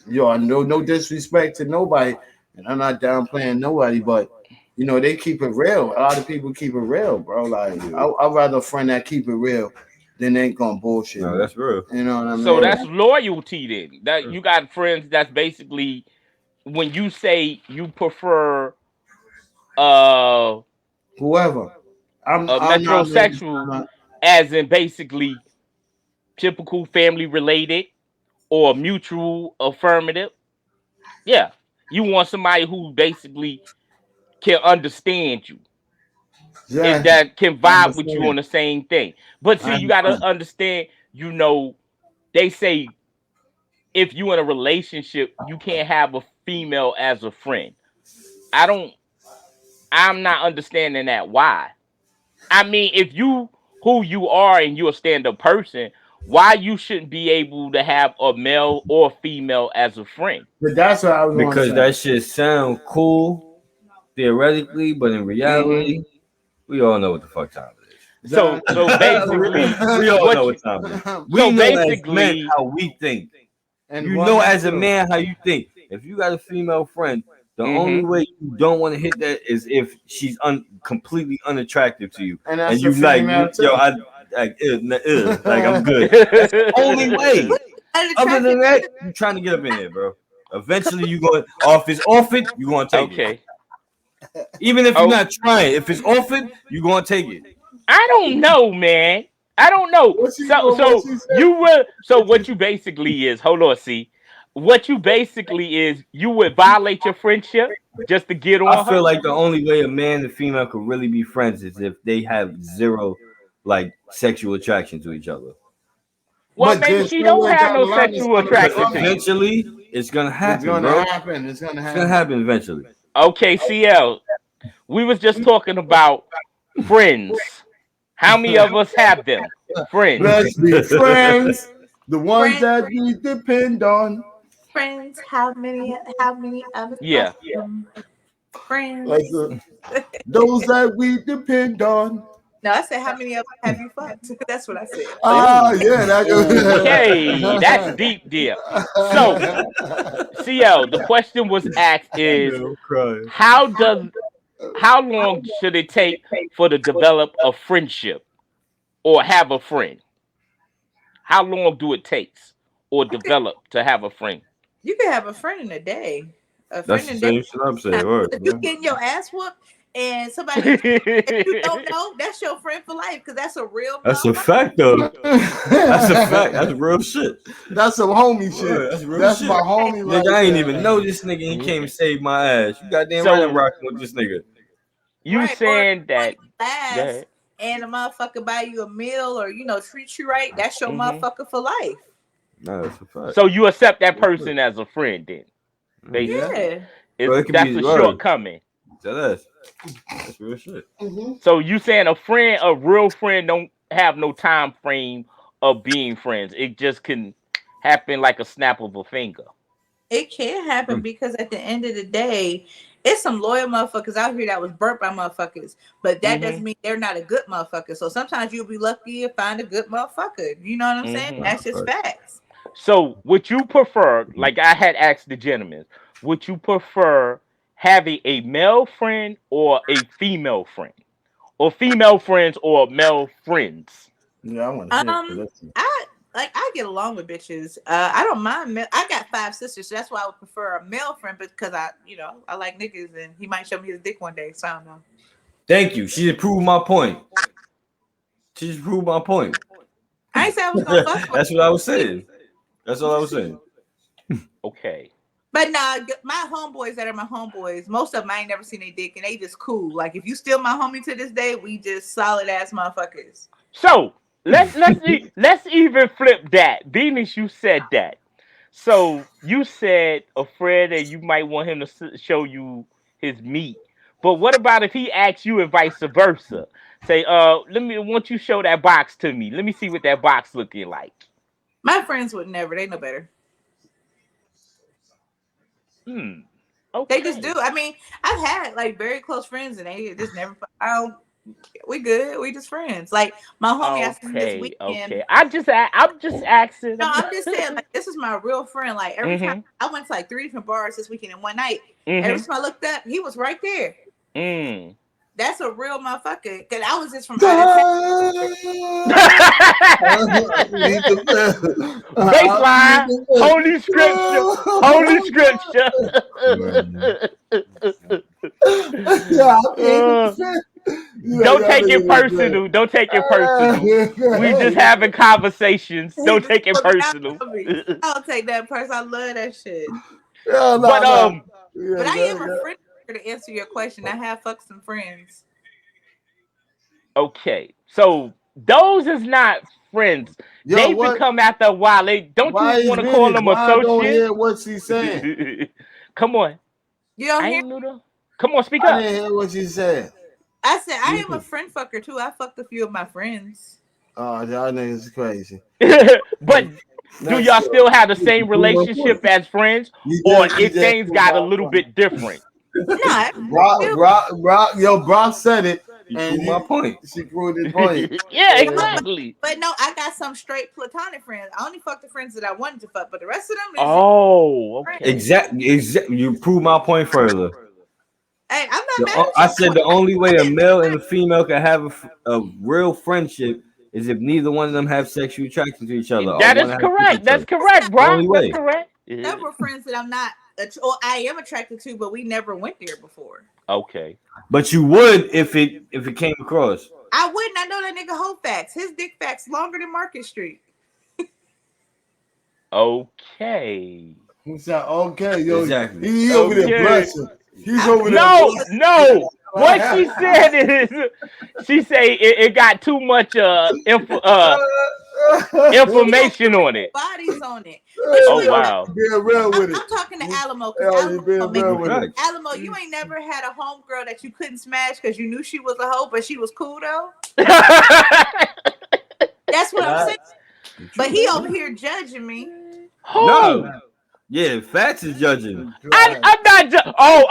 yo, no disrespect to nobody, and I'm not downplaying nobody, but you know they keep it real. A lot of people keep it real, bro. Like I'd rather a friend that keep it real than ain't gonna bullshit. No, me. that's real. You know what I mean? so that's loyalty then. That you got friends that's basically when you say you prefer uh Whoever. I'm not metrosexual, as in basically typical family related or mutual affirmative. Yeah, you want somebody who basically can understand you and yeah, that can I vibe with you on understand. the same thing. But I see, you gotta understand. understand. They say if you in a relationship, you can't have a female as a friend. I don't. I'm not understanding that. Why? I mean, if you who you are and you're a stand-up person, why you shouldn't be able to have a male or female as a friend? But that's what I was going to Because say. that shit sound cool theoretically, but in reality, we all know what the fuck time it is. So basically, We all know what what you time it is. so We know as men basically, how we think. And You one know and as a two. man how you think. If you got a female friend, the only mhm. way you don't want to hit that is if she's completely unattractive to you, And that's and the you like, female yo, too. like I'm good. That's the only way. Other than Unattractive. that, you trying to get up in here, bro. Eventually, you going off is offered, you gonna take it. Okay. Even if you're Oh, not trying, if it's offered, you gonna take it. I don't know, man. I don't know. What she So what so she said? you were so what you basically is. Hold on, see. What you basically is, you would violate your friendship just to get I on her. feel like the only way a man and female could really be friends is if they have zero like sexual attraction to each other. Well, But maybe then she don't somewhere have down no the line it's sexual gonna Because attraction to become you. eventually it's gonna it's happen, gonna bro. happen. It's gonna It's gonna happen. happen eventually. Okay, CL. We was just talking about friends. How many of us have them? Friends. Let's be friends. The ones Friends, that we depend on. friends. How many? How many of us Yeah. got them? Friends. Like those that we depend on. No, I said how many of us have you fucked? That's what I said. Ah, yeah, Okay, that's deep there. So, CL, the question was asked is I'm crying. how long should it take for to develop a friendship or have a friend? How long do it takes or develop to have a friend? You can have a friend in a day. A That's friend the in a day. same shit I'm saying. Right, If you man. getting your ass whooped and somebody you don't know, that's your friend for life because that's a real. That's a motherfucker. fact, though. That's a fact. That's real shit. That's some homie shit. Word, that's real That's shit. my homie. Nigga, right I ain't there. even know this nigga. He came and saved my ass. You goddamn So- right I'm rocking with this nigga. You Right, saying or that? Go last ahead. and a motherfucker buy you a meal or treat you right, that's your Mhm. motherfucker for life. Nah, that's a fact. So you accept that person as a friend then? Basically. Yeah. Bro, it could That's be a word. shortcoming. That's real shit. So you saying a real friend don't have no time frame of being friends. It just can happen like a snap of a finger. It can happen because at the end of the day, it's some loyal motherfuckers out here that was burnt by motherfuckers, but that doesn't mean they're not a good motherfucker. So sometimes you'll be lucky to find a good motherfucker. You know what I'm saying? Mhm. That's just facts. So would you prefer, like I had asked the gentleman, would you prefer having a male friend or a female friend? Or female friends or male friends? Yeah, I want to I get along with bitches. I don't mind. I got 5 sisters, so that's why I would prefer a male friend because I like niggas and he might show me his dick one day. So I don't know. Thank you. She just proved my point. She just proved my point. I ain't say I was gonna fuck with That's what I was saying. That's all I was saying. Okay. But nah, my homeboys that are my homeboys, most of them I ain't never seen a dick and they just cool. Like if you still my homie to this day, we just solid ass motherfuckers. So let's even flip that. Venus, you said that. So you said a friend that you might want him to show you his meat. But what about if he asks you and vice versa? Say, won't you show that box to me? Let me see what that box looking like. My friends would never. They know better. Okay. They just do. I mean, I've had like very close friends and they just never. We good. We just friends. Like my homie asked me this weekend. Okay. I'm just asking. No, I'm just saying, like, this is my real friend. Like every time I went to like 3 different bars this weekend in one night. Every time I looked up, he was right there. That's a real motherfucker. Cause I was just from baseline, holy scripture. Don't take it personal. Don't take it personal. We just having conversations. Don't take it personal. I'll take that person. I love that shit. But I am a friend to answer your question. I have fucked some friends. Okay, so those is not friends. They become after a while. They don't you want to call them associates? I don't hear what she's saying. Come on. You don't hear? Come on, speak up. I didn't hear what she said. I said I am a friend fucker too. I fucked a few of my friends. Oh, y'all niggas crazy. But do y'all still have the same relationship as friends, or if things got a little bit different? Brock said it. And my point. She proved his point. Yeah, exactly. But no, I got some straight platonic friends. I only fucked the friends that I wanted to fuck, but the rest of them. Okay. Exactly. You prove my point further. Hey, I'm not mad. I said the only way a male and a female can have a real friendship is if neither one of them have sexual attraction to each other. That is correct. That's correct, bro. That's correct. Several friends that I'm not, or I am attracted to, but we never went there before. Okay. But you would if it came across. I wouldn't. I know that nigga whole facts. His dick facts longer than Market Street. Okay. He said, okay, yo. Exactly. He over there blessing. He's over there. No. What she said is, she say it got too much information on it. Bodies on it. Oh wow. I'm talking to Alamo. Alamo, you ain't never had a homegirl that you couldn't smash because you knew she was a hoe, but she was cool though. That's what I'm saying. But he over here judging me. No. Yeah, Fats is judging. I'm not.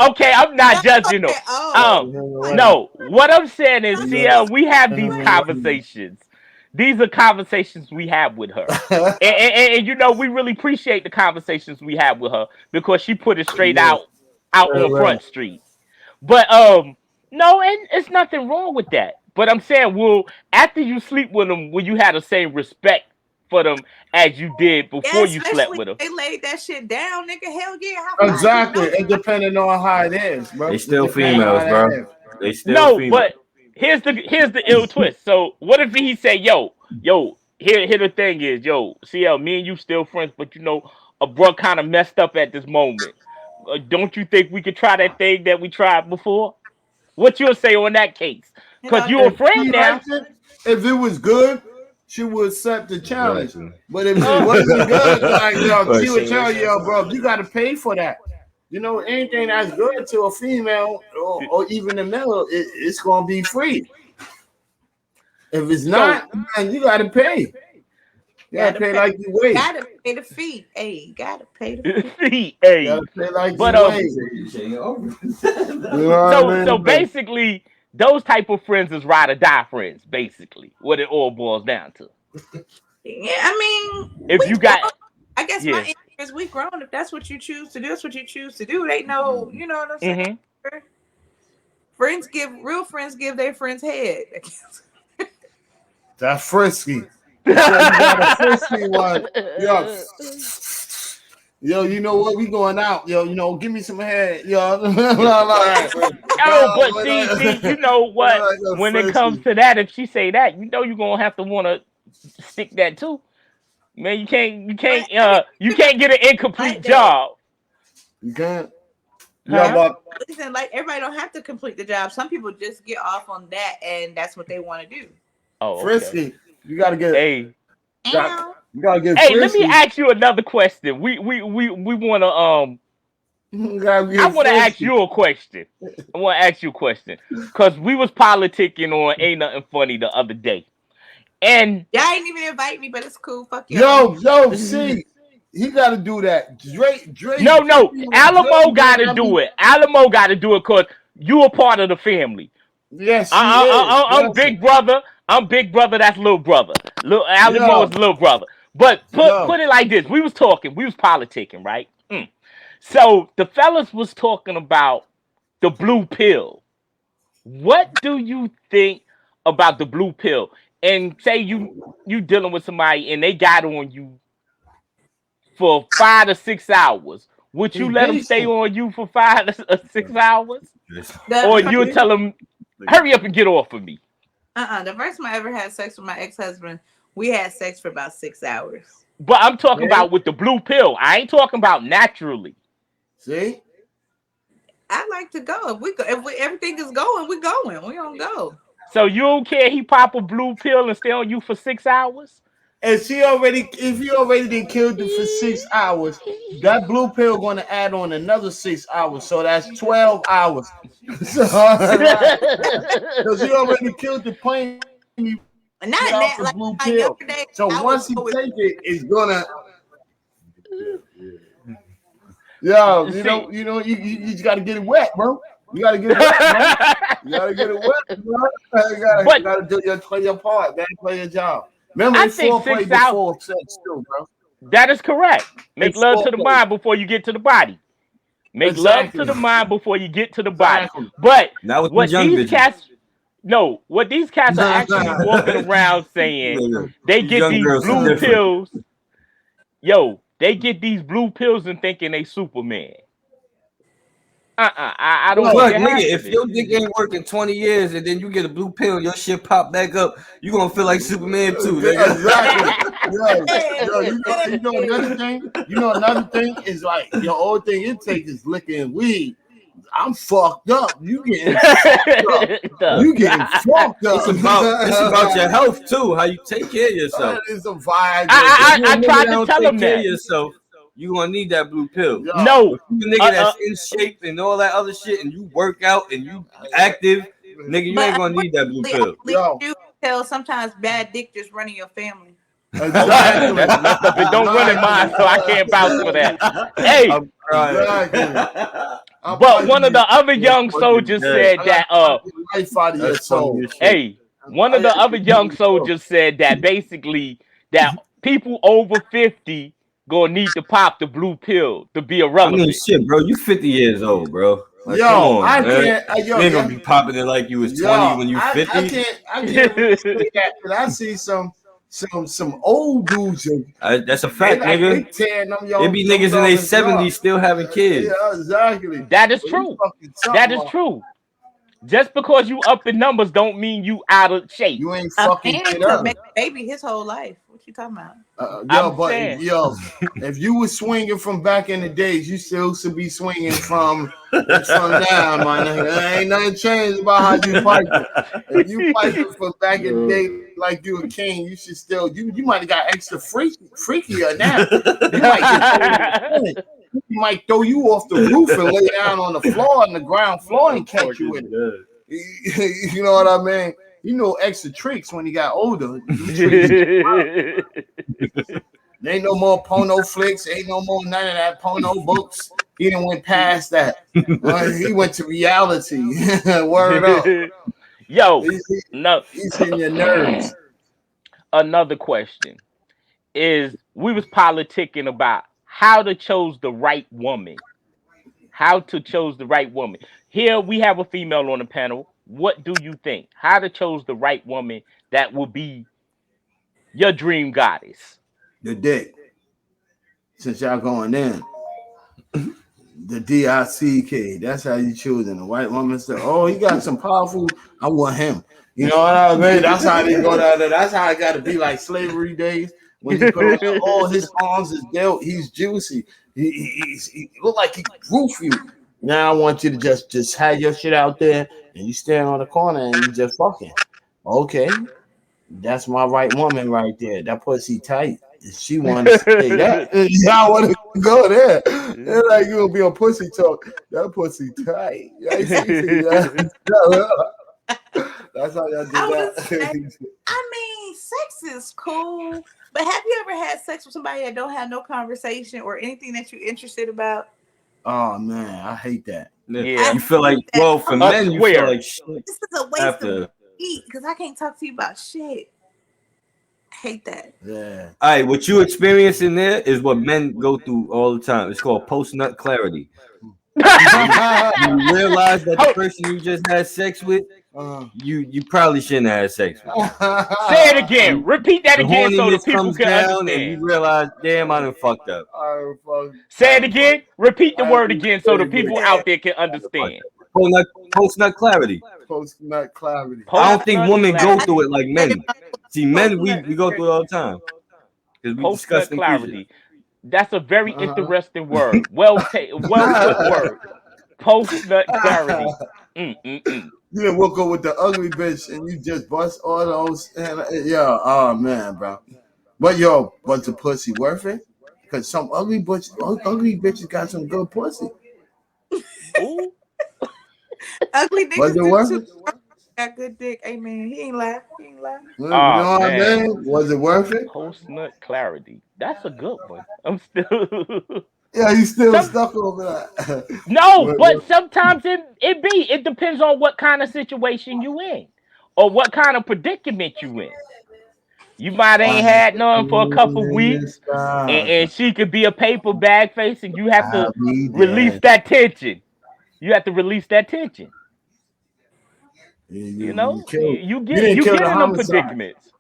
Okay. I'm not judging them. No. What I'm saying is, CL, we have these conversations. These are conversations we have with her, and you know we really appreciate the conversations we have with her because she put it straight out on Front Street. But no, and it's nothing wrong with that. But I'm saying, well, after you sleep with them, will you have the same respect for them as you did before you slept with them? They laid that shit down, nigga. Hell yeah. Exactly. It depending on how it is, bro. They still females, bro. They still females. But here's the ill twist. So what if he say, yo, here the thing is, CL, me and you still friends, but you know, a bro kind of messed up at this moment. Don't you think we could try that thing that we tried before? What you'll say on that case? Because you're a friend now. If it was good, she would accept the challenge. But if it wasn't good, she would tell you, bro, you got to pay for that. You know, anything that's good to a female or even a male, it's going to be free. If it's not, man, you got to pay. You got to pay like you weigh. Got to pay the fee. Hey, got to pay the fee. Hey. Got to pay like you weigh. So basically, those type of friends is ride or die friends, basically, what it all boils down to. Yeah, I mean, if you got, I guess my answer is we grown. If that's what you choose to do, that's what you choose to do. They know, you know what I'm saying. Mm-hmm. Real friends give their friends head. That's frisky. You got a frisky one. Yo, you know what? We going out. Yo, you know, give me some head. Yo, but see, you know what? When it comes to that, if she say that, you know, you're gonna have to want to stick that too. Man, you can't get an incomplete job. You can't. Listen, like everybody don't have to complete the job. Some people just get off on that, and that's what they want to do. Oh, frisky. You gotta get. Hey. You gotta get. Hey, let me ask you another question. We want to I want to ask you a question. Because we was politicking on Ain't Nothing Funny the other day. And y'all ain't even invite me, but it's cool. Fuck you. Yo, see, he got to do that. Drake. No, Alamo got to do it. Alamo got to do it because you are part of the family. Yes, I'm big brother. I'm big brother. That's little brother. Alamo is little brother. But put it like this: we was politicking, right? So the fellas was talking about the blue pill. What do you think about the blue pill? And say you dealing with somebody and they got on you for 5 to 6 hours. Would you let them stay on you for 5 to 6 hours? Or you'll tell them, hurry up and get off of me? The first time I ever had sex with my ex-husband, we had sex for about 6 hours. But I'm talking about with the blue pill. I ain't talking about naturally. See? I like to go. If everything is going, we going. We don't go. So you don't care he pop a blue pill and stay on you for 6 hours? And if you already did killed you for 6 hours, that blue pill going to add on another 6 hours, so that's 12 hours. So, because you already killed the plane, you not that like blue pill. So once he take it, it's gonna. Yo, you just gotta get it wet, bro. You gotta get it wet, bro. You gotta get it wet, bro. You gotta play your part, man. Play your job. Remember, I think 6 hours. Sex too, bro. That is correct. Make love to the mind before you get to the body. Make love to the mind before you get to the body. But what these cats are actually walking around saying, they get these blue pills. Yo, they get these blue pills and thinking they Superman. I don't look, nigga, if your dick ain't working 20 years and then you get a blue pill and your shit pop back up, you gonna feel like Superman too, nigga. Exactly. Yo, you know another thing? Another thing is like your old thing intake is licking weed. I'm fucked up. You getting fucked up. You getting fucked up. It's about your health too, how you take care of yourself. That is a vibe. I tried to tell him that. Yourself, you gonna need that blue pill. No, if you nigga that's in shape and all that other shit, and you work out and you active, nigga, you ain't gonna need that blue pill. You tell sometimes bad dick just running your family. Exactly. That's messed up. It don't run in mine, so I can't vouch for that. Hey, but one of the other young soldiers said that. Hey, one of the other young soldiers said that basically that people over 50 gonna need to pop the blue pill to be irrelevant. I mean, shit, bro, you 50 years old, bro. Like, yo, I can't. You ain't gonna be popping it like you was 20 when you 50. I can't really say that, but I see some old dudes. That's a fact, nigga. It be niggas in their 70s still having kids. Yeah, exactly. That is true. That is true. Just because you up in numbers don't mean you out of shape. You ain't fucking it up. Make a baby his whole life. What you talking about? If you was swinging from back in the days, you still should be swinging from now, my nigga. There ain't nothing changed about how you piping. If you piping from back in the day like you a king, you should still you might have got extra freakier now. He might throw you off the roof and lay down on the floor on the ground floor and catch you with it. You know what I mean? You know extra tricks when he got older. There ain't no more porno flicks. Ain't no more none of that porno books. He done went past that. He went to reality. Word up. Yo, he's in your nerves. Another question is, we was politicking about how to choose the right woman. How to choose the right woman. Here we have a female on the panel. What do you think? How to choose the right woman that will be your dream goddess? The dick. Since y'all going in. The DICK. That's how you choosing. The white woman said, oh, he got some powerful. I want him. You know what I mean? That's how they go down there. That's how it got to be like slavery days. When you put on all his arms is dealt, he's juicy. He look like he roof you. Now I want you to just have your shit out there and you stand on the corner and you just fucking. Okay, that's my right woman right there. That pussy tight. If she wants to say that, y'all want to go there. It's like you gonna be on pussy talk. That pussy tight. That's how y'all do that. I mean, sex is cool, but have you ever had sex with somebody that don't have no conversation or anything that you're interested about? Oh man, I hate that. Yeah, you feel like for men, you feel like shit. This is a waste of eat because I can't talk to you about shit. I hate that. Yeah. All right, what you experiencing there is what men go through all the time. It's called post-nut clarity. You realize that the person you just had sex with, you probably shouldn't have had sex with. Say it again. Repeat that again so the horniness people comes can down and understand. you realize, damn, I done fucked up. Say it again. Repeat the word again so the people out there can understand. Post nut clarity. Post nut clarity. I don't think women go clarity. through it like men. See, men, we go through it all the time. Because we Post discuss nut clarity. That's a very interesting word. Well put word. Post nut clarity. You done woke up with the ugly bitch and you just bust all those. And, oh man, bro. But the pussy worth it? Because some ugly bitches got some good pussy. Ooh. Ugly Was it worth niggas it? got good dick. Amen. He ain't lying. You know what I mean? Was it worth it? Post nut clarity. That's a good one. I'm still. Yeah, you still stuck over that. No, but sometimes it depends on what kind of situation you in, or what kind of predicament you in. You might ain't had none for a couple weeks, and she could be a paper bag face, and you have to release that tension. You have to release that tension. You know, you get in them predicaments.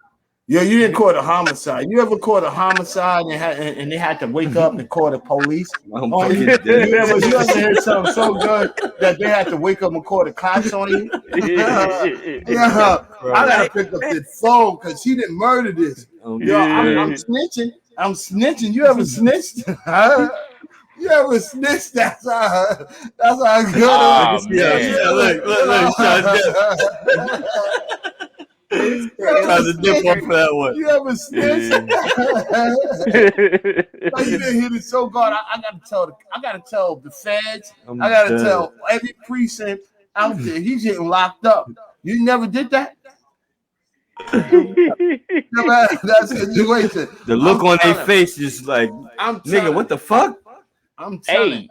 Yeah, you didn't call it a homicide. You ever caught a homicide and they had to wake up and call the police? Oh, you ever heard something so good that they had to wake up and call the cops on you? Yeah, I gotta pick up the phone because she didn't murder this. Yo, I'm snitching. I'm snitching. You ever snitched? You ever snitched? That's how good. Oh, You ever snitched? You didn't hit it so good. I gotta tell the feds. I gotta tell every precinct out there. He's getting locked up. You never did that? That situation. The look on their face is like, nigga, what the fuck? I'm telling.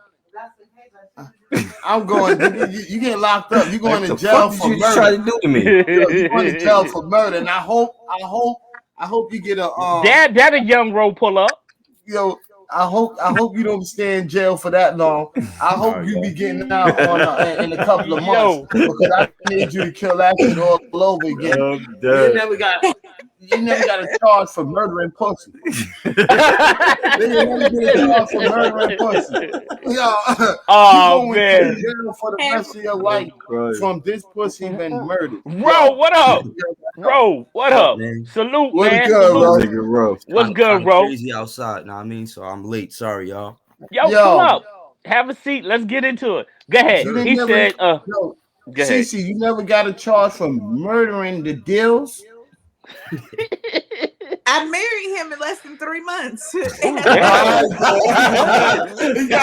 I'm going. You get locked up. You going to jail for murder. Trying to do to me? You going to jail for murder, and I hope you get a that a young roll pull up. I hope you don't stay in jail for that long. I hope you be getting out in a couple of months because I need you to kill that shit all over again. You never got a charge for murdering pussy. You never get a charge for murdering pussy. Oh man! To jail for the rest of your life from this pussy been murdered. Bro, what up? Bro, what up? Salute, What's man. good, bro? What's good, bro? Crazy outside, know what I mean? So I'm late. Sorry, y'all. Yo, pull up. Have a seat. Let's get into it. Go ahead. He said, go ahead. Cece, you never got a charge for murdering the deals? I married him in less than 3 months. He got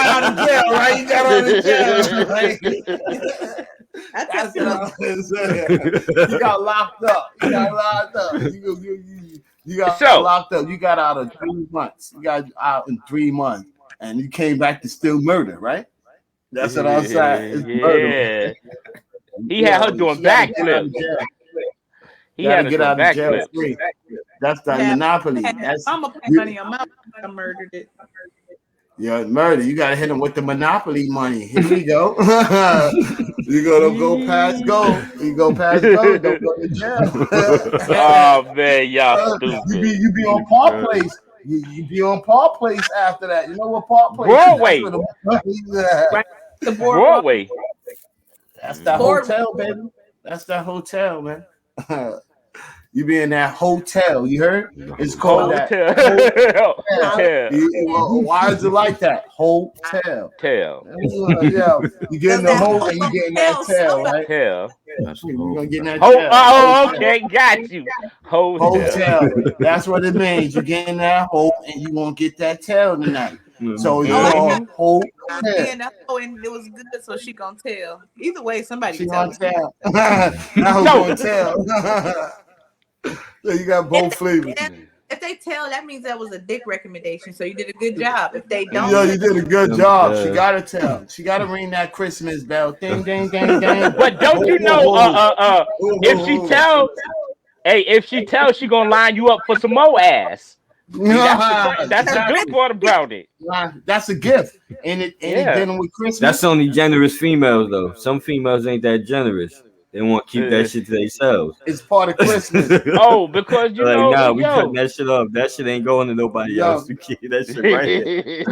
out of jail, right? He got out of jail, right? That's what I'm saying. You got locked up. You got locked up. You got locked up. You got out of 3 months. You got out in 3 months, and you came back to still murder, right? That's what I'm saying. It's murder. He had her doing backflips. He had to get out of jail free. That's the monopoly. That's I'm gonna put money on my. I murdered it. Yeah, murder. You gotta hit him with the monopoly money. Here we go. You gotta go past go. You go past go. Don't go to jail. Oh man, y'all stupid. You be on Park Place. You be on Park Place after that. You know what Park Place? Broadway. The Broadway. That's that hotel, baby. That's that hotel, man. You be in that hotel, you heard? It's called hotel. Hotel. Why is it like that? Hotel. Yeah, you get in the hole and you get in that tail, right? Tail. You're gonna get in that tail. Oh, okay, got you. Hotel. That's what it means. You get in that hole and you gonna get that tail tonight. So it's called hotel. And it was good, so she gonna tell. Either way, somebody She tell. gonna tell. Now gonna tell. So you got both flavors. If they tell, that means that was a dick recommendation. So you did a good job. If they don't, you did a good job. She gotta tell. She gotta ring that Christmas bell. Ding, ding, ding, ding. But don't you know? If she tells, she gonna line you up for some more ass. That's the good part about it. That's a gift, and it dealing with Christmas. That's only generous females though. Some females ain't that generous. They want to keep that shit to themselves. It's part of Christmas. Oh, because you like, know, nah, we cut that shit off. That shit ain't going to nobody else. We keep that shit right here.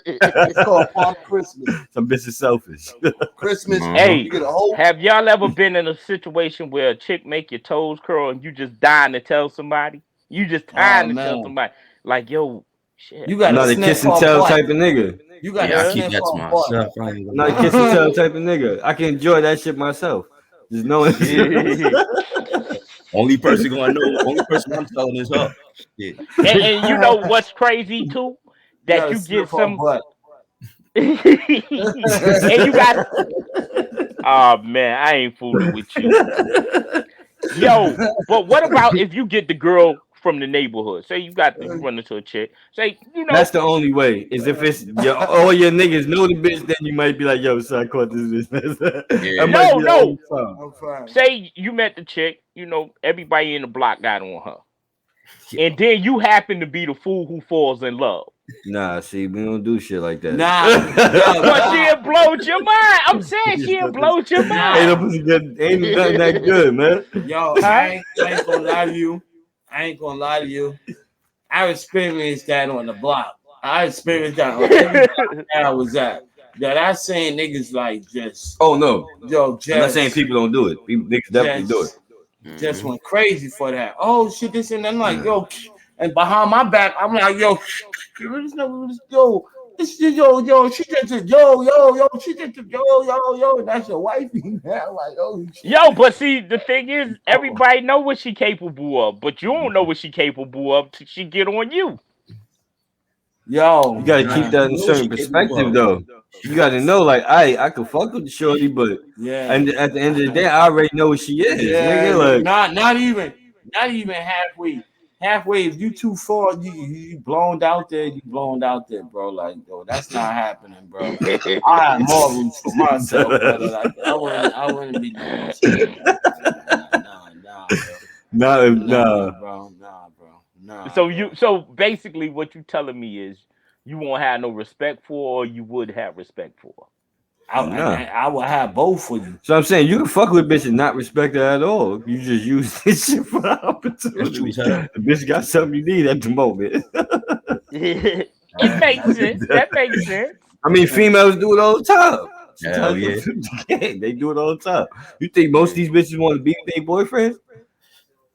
It's called part of Christmas. Some bitch is selfish. Christmas. Hey, you get a whole. have y'all ever been in a situation where a chick make your toes curl and you just dying to tell somebody? You just dying to tell somebody, like, yo, shit. You got not a kiss and tell type of nigga. You got I keep that to myself. Not a kiss and tell type of nigga. I can enjoy that shit myself. Just knowing. Only person gonna know. Only person I'm telling is her. Yeah. And you know what's crazy too? That you get some. And you got. Oh man, I ain't fooling with you. Yo, but what about if you get the girl from the neighborhood? Say you run into a chick. Say, you know, that's the only way. Is if it's all your niggas know the bitch, then you might be like, yo, so I caught this bitch. Yeah. No. I'm fine. Say you met the chick, you know, everybody in the block got on her. And then you happen to be the fool who falls in love. Nah, see, we don't do shit like that. Nah. But she'll blow your mind. I'm saying she'll blow your mind. Ain't nothing that good, man. Yo, I ain't gonna lie to you. I experienced that on the block. I experienced that on every block that I was at. That I saying niggas like just. Oh no. Yo, just. I'm not saying people don't do it. Niggas definitely do it. Just went crazy for that. Oh shit, this and then like yo, and behind my back, I'm like yo, this yo, she just yo, she just yo, that's your wifey now. Like oh shit. Yo, but see, the thing is, everybody know what she capable of, but you don't know what she capable of till she get on you. Yo, you gotta keep that in a certain perspective though. You gotta know, like, I can fuck with the shorty, but and at the end of the day, I already know what she is. Yeah, nigga, like, not even halfway. Halfway, if you too far, you blown out there, bro. Like, yo, that's not happening, bro. I have morals for myself, brother. Like, I wouldn't be doing shit. Nah, bro. So basically, what you telling me is you won't have no respect for, or you would have respect for. I will have both for you. So I'm saying you can fuck with bitch and not respect her at all. You just use this shit for the opportunity. The bitch got something you need at the moment. It makes sense. That makes sense. I mean, females do it all the time. Hell yeah. They do it all the time. You think most of these bitches want to be with their boyfriends?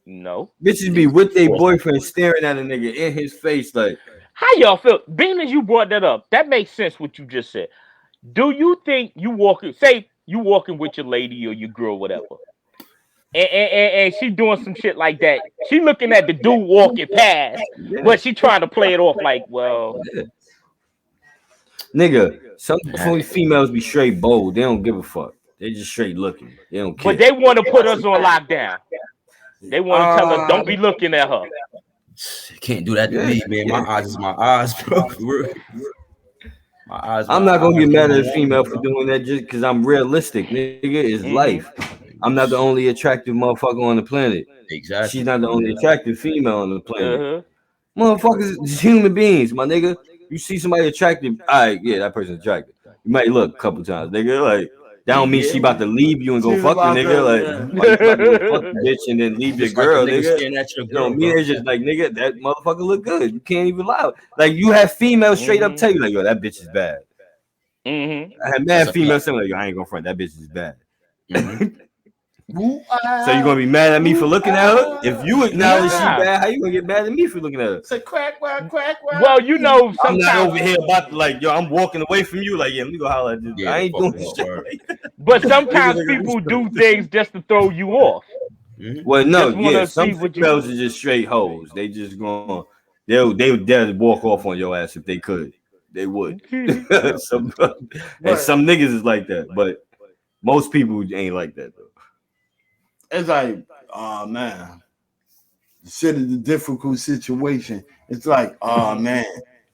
No. Bitches be with their boyfriend staring at a nigga in his face like. How y'all feel? Being as you brought that up, that makes sense what you just said. Do you think you walking with your lady or your girl, whatever, and she doing some shit like that? She looking at the dude walking past, but she trying to play it off like, well, nigga, some females be straight bold. They don't give a fuck. They just straight looking. They don't care. But they want to put us on lockdown. They want to tell us, don't be looking at her. Can't do that to me, man. My eyes is my eyes, bro. My eyes. I'm not gonna get mad at a female for doing that just because I'm realistic. Nigga, it's life. I'm not the only attractive motherfucker on the planet. Exactly. She's not the only attractive female on the planet. Motherfuckers is human beings, my nigga. You see somebody attractive, all right, yeah, that person's attractive. You might look a couple times, nigga. Like, that don't mean she about to leave you and go fuck the nigga. Like, fuck the bitch and then leave your girl, nigga. You know what I mean? It's just like, nigga, that motherfucker look good. You can't even lie. Like, you have females straight up tell you, like, yo, that bitch is bad. I had mad females saying, like, yo, I ain't gonna front. That bitch is bad. So you gonna be mad at me for looking at her? If you acknowledge she bad, how you gonna get mad at me for looking at her? It's a crack. Well, you know, I'm not over here about to, like, yo, I'm walking away from you. Like, yeah, let me go holler at this. Yeah, I ain't doing shit. But sometimes people do things just to throw you off. Well, no, yeah, some females are just straight hoes. They just going, they would dare to walk off on your ass if they could. They would. And some niggas is like that, but most people ain't like that though. It's like, oh man, this shit is a difficult situation. It's like, oh man,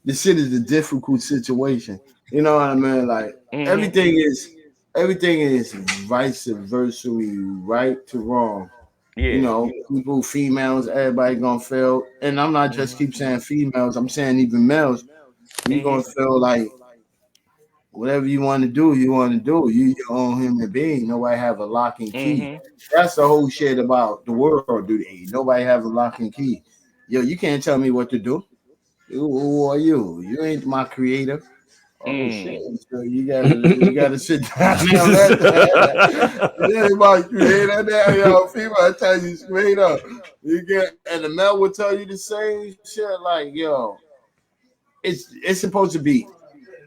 this shit is a difficult situation. You know what I mean? Like everything is vice versa, right to wrong. Yeah. You know, people, females, everybody gonna feel, and I'm not just keep saying females, I'm saying even males, you gonna feel like whatever you want to do, you want to do. You your own human being. Nobody have a lock and key. That's the whole shit about the world, dude. Nobody have a lock and key. Yo, you can't tell me what to do. Who are you? You ain't my creator. Oh shit! So you gotta sit down. You ain't my creator. Now, yo, female tell you straight up. You get, and the male will tell you the same shit. Like, yo, it's supposed to be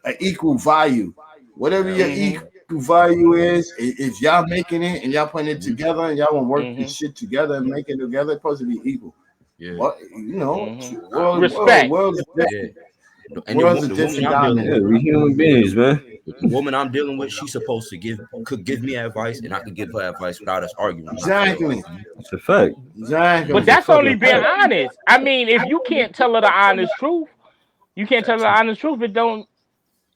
an equal value. Whatever your equal value is, if y'all making it and y'all putting it together and y'all want to work this shit together and make it together, it's supposed to be equal. Yeah. What, you know, respect. World's Yeah. And world's the a woman different I'm dealing dominant. We human beings, man. the woman I'm dealing with, she's supposed to could give me advice, and I could give her advice without us arguing. Exactly. It's a fact. Exactly. But that's only being honest. I mean, if you can't tell her the honest truth, it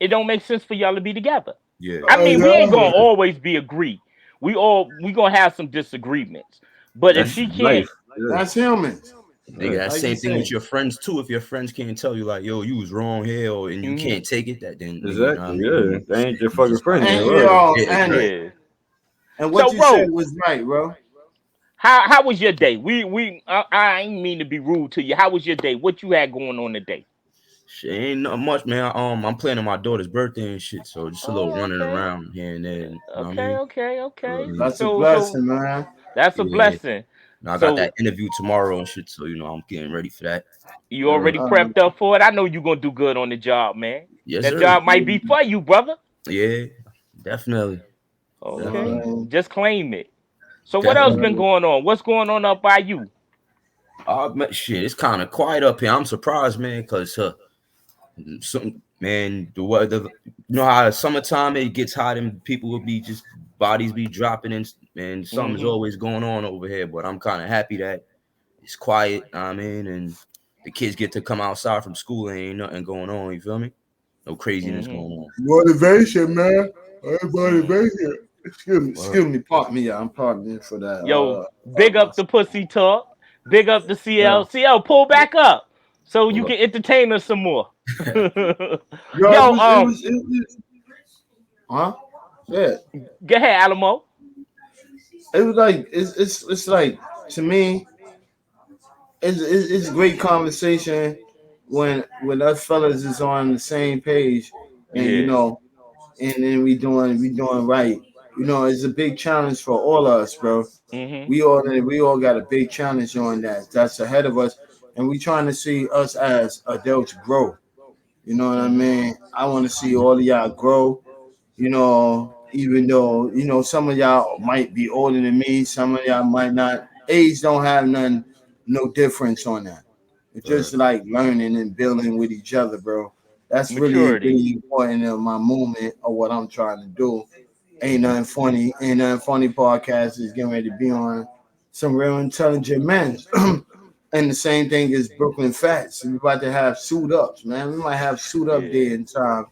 don't make sense for y'all to be together. Yeah. I mean, we ain't gonna always be agreed. We gonna have some disagreements. But if she can't, Life. Yeah. That's human. Nigga, that Like same you thing said. with your friends too. If your friends can't tell you like, yo, you was wrong here, and you can't take it, that then Exactly. Yeah. They ain't your fucking friend. And, Right. yo, Yeah, and, yeah. and what So, you bro, said was right, bro. How was your day? I ain't mean to be rude to you. How was your day? What you had going on today? Shit, ain't not much, man. I'm planning my daughter's birthday and shit, so just a little running okay. around here and there. You know what I mean? Okay. That's a blessing, man. That's a Yeah. blessing. And I got that interview tomorrow and shit, so I'm getting ready for that. You already prepped up for it. I know you're gonna do good on the job, man. Yes, That sir. job might be for you, brother. Yeah, definitely. Okay, just claim it. So what else been going on? What's going on up by you? Shit, it's kind of quiet up here. I'm surprised, man, because the weather, you know how summertime it gets hot and people will be just bodies be dropping and something's always going on over here. But I'm kind of happy that it's quiet. I mean, and the kids get to come outside from school and ain't nothing going on. You feel me? No craziness going on. Motivation, man. Motivation. Excuse me. Pardon me. I'm pardoning for that. Yo, big up the pussy talk. Big up the CL. Yeah. CL, pull back up so you can entertain us some more. Huh? Yeah. Go ahead, Alamo. It was like it's like, to me, it's a great conversation when us fellas is on the same page, and you know, and then we doing right. You know, it's a big challenge for all of us, bro. We all got a big challenge on that's ahead of us, and we trying to see us as adults grow. You know what I mean? I want to see all of y'all grow. You know, even though, you know, some of y'all might be older than me, some of y'all might not. Age don't have no difference on that. It's just like learning and building with each other, bro. That's really important in my movement of what I'm trying to do. Ain't nothing funny podcast is getting ready to be on some real intelligent men. And the same thing is Brooklyn Fats. We're about to have suit ups, man. We might have suit up day in time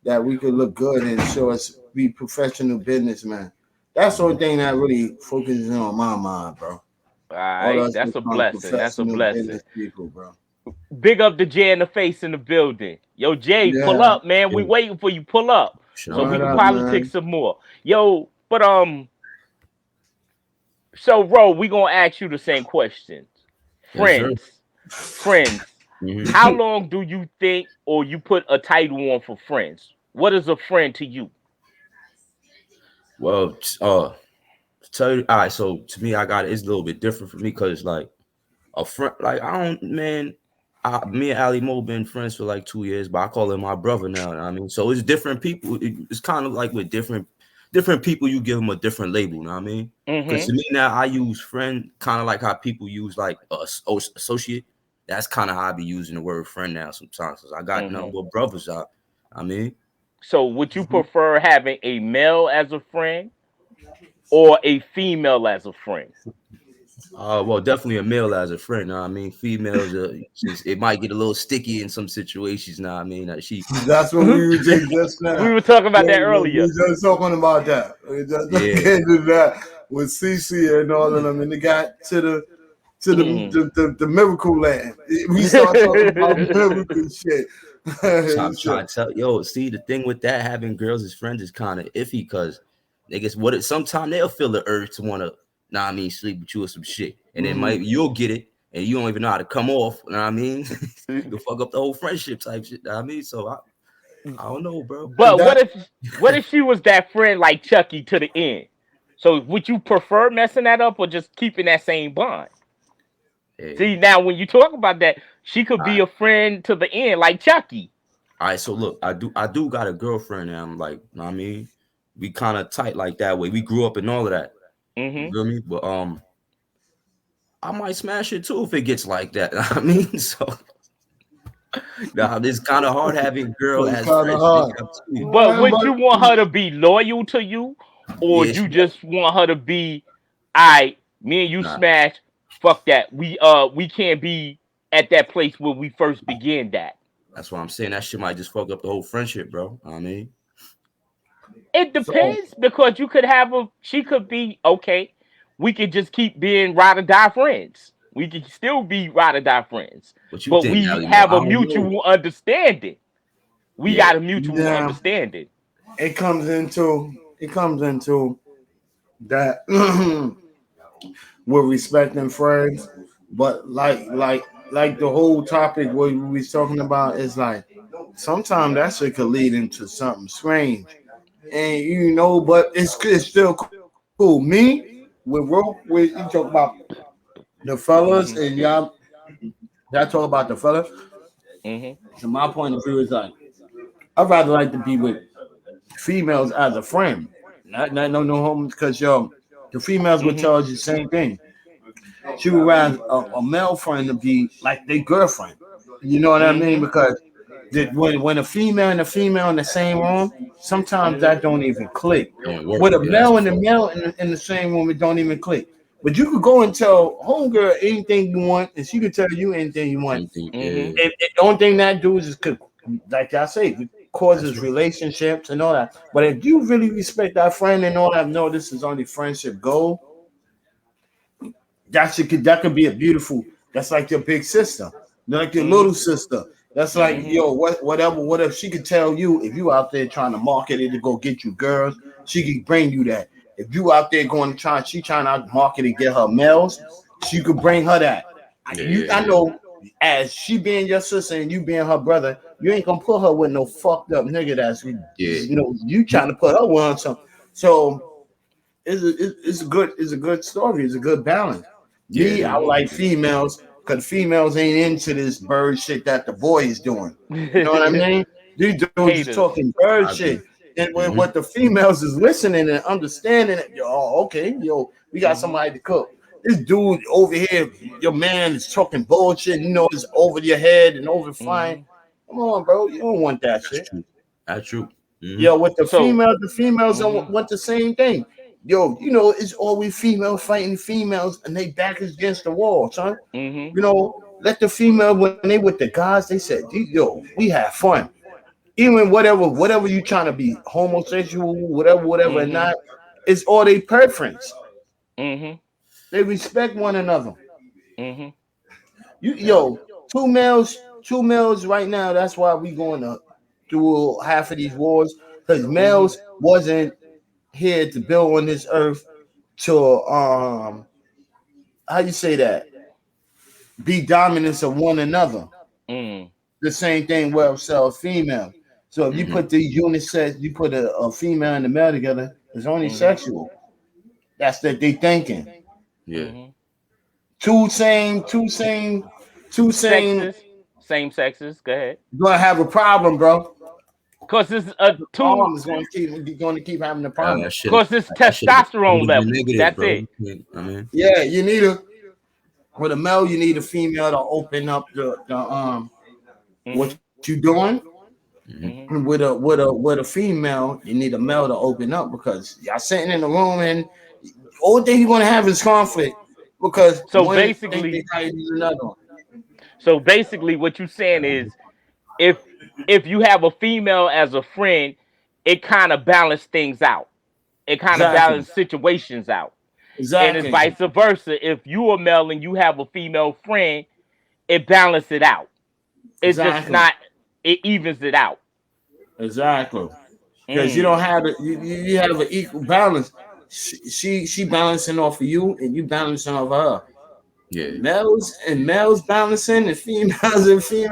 that we could look good and show us be professional businessmen. That's the only thing that really focuses on my mind, bro. All right, that's a blessing. That's a blessing. People, bro. Big up the Jay in the face in the building. Yo, Jay, pull up, man. We waiting for you. Pull up so we can politic some more. Yo, but so Ro, we gonna ask you the same questions. Friends. How long do you think, or you put a title on for friends? What is a friend to you? Well, tell you, all right. So to me, it's a little bit different for me because like a friend, like me and Ali Mo been friends for like 2 years, but I call him my brother now. You know what I mean, so it's different people. It's kind of like with different people, you give them a different label. You know what I mean? Because to me now, I use friend kind of like how people use like associate. That's kind of how I be using the word friend now sometimes. Cause I got nothing but brothers out. I mean, so would you prefer having a male as a friend or a female as a friend? Well, definitely a male as a friend. You know what I mean, females, it might get a little sticky in some situations. Now, I mean, that's what we were just now. We were talking about that earlier. We were just talking about that. We just get into that. with CC and all of them, and they got to the miracle land. We start talking about miracle shit. So I'm trying to tell see the thing with that having girls as friends is kind of iffy because niggas sometimes they'll feel the urge to want to sleep with you or some shit, and then you'll get it and you don't even know how to come off. You know what I mean? You'll fuck up the whole friendship type shit. You know what I mean, so I don't know, bro. But what if she was that friend like Chucky to the end? So would you prefer messing that up or just keeping that same bond? Hey. See, now when you talk about that, she could be a friend to the end, like Chucky. All right, so look, I do got a girlfriend, and I'm like, you know what I mean, we kind of tight like that way. We grew up and all of that. You feel me? But I might smash it too if it gets like that. I mean, so now it's kind of hard having girl as friends. But would you want her to be loyal to you, or you just want her to be, me and you smash? Fuck that. We can't be at that place where we first began that. That's what I'm saying. That shit might just fuck up the whole friendship, bro. I mean, it depends because you could have she could be okay. We could just keep being ride or die friends. We could still be ride or die friends, but we have a mutual understanding. We got a mutual understanding. It comes into that we're respecting friends, but like the whole topic what we was talking about is like sometimes that shit could lead into something strange, and but it's still cool. Me with you talk about the fellas and y'all talk about the fellas. So my point of view is like I'd rather like to be with females as a friend, not no homies, because the females would tell us the same thing. She would rather a male friend to be like their girlfriend. You know what I mean? Because when a female and a female in the same room, sometimes that don't even click. With a male and a male in the same room, it don't even click. But you could go and tell homegirl anything you want, and she could tell you anything you want. The only thing that do is like I say, causes relationships and all that. But if you really respect that friend and all that, no, this is only friendship goal. That could be a beautiful. That's like your big sister, like your little sister. That's like what if she could tell you if you out there trying to market it to go get you girls, she could bring you that. If you out there trying to market and get her males, she could bring her that. I know, as she being your sister and you being her brother, you ain't gonna put her with no fucked up nigga that's you trying to put her with something. So it's a good story. It's a good balance. I like females because females ain't into this bird shit that the boy is doing. You know what I mean? These dudes is talking bird shit. And when what the females is listening and understanding it, we got somebody to cook. This dude over here, your man is talking bullshit, it's over your head and over flying. Come on, bro. You don't want that shit. That's true. With the females don't want the same thing. It's always females fighting females and they back is against the wall, son. Let the female, when they with the guys, they said, we have fun. Even whatever you trying to be homosexual, whatever or not, it's all their preference. They respect one another. Two males right now. That's why we going through half of these wars, because males wasn't here to build on this earth to how you say that, be dominance of one another. The same thing with female. So if you put the unisex, you put a female and a male together, it's only sexual. That's that they thinking. Two same sexes. Go ahead. You're gonna have a problem, bro. Because it's a two. Arms going to keep having a problem. Because it's testosterone level. That's it. You need with a male, you need a female to open up the what you doing. With a female, you need a male to open up, because y'all sitting in the room and all thing you're gonna have is conflict, because basically what you're saying is if you have a female as a friend, it kind of balances things out. It kind of balances situations out. And it's vice versa. If you are male and you have a female friend, it balances it out. It's just not. It evens it out. Exactly. Because you don't have it. You have an equal balance. She balancing off of you, and you balancing off of her. Yeah. Males balancing, and female balancing.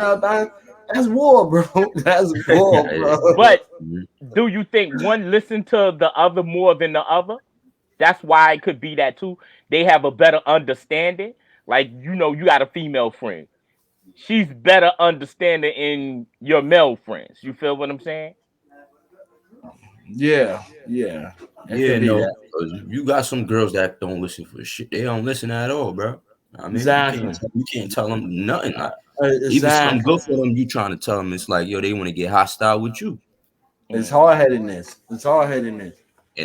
That's war, bro. That's war, bro. But do you think one listen to the other more than the other? That's why it could be that too. They have a better understanding. Like, you know, you got a female friend. She's better understanding in your male friends. You feel what I'm saying? Yeah. No. You got some girls that don't listen for shit. They don't listen at all, bro. I mean, exactly. You can't tell them nothing. Like, even something good for them, you trying to tell them it's like, yo, they want to get hostile with you. It's hard-headedness. And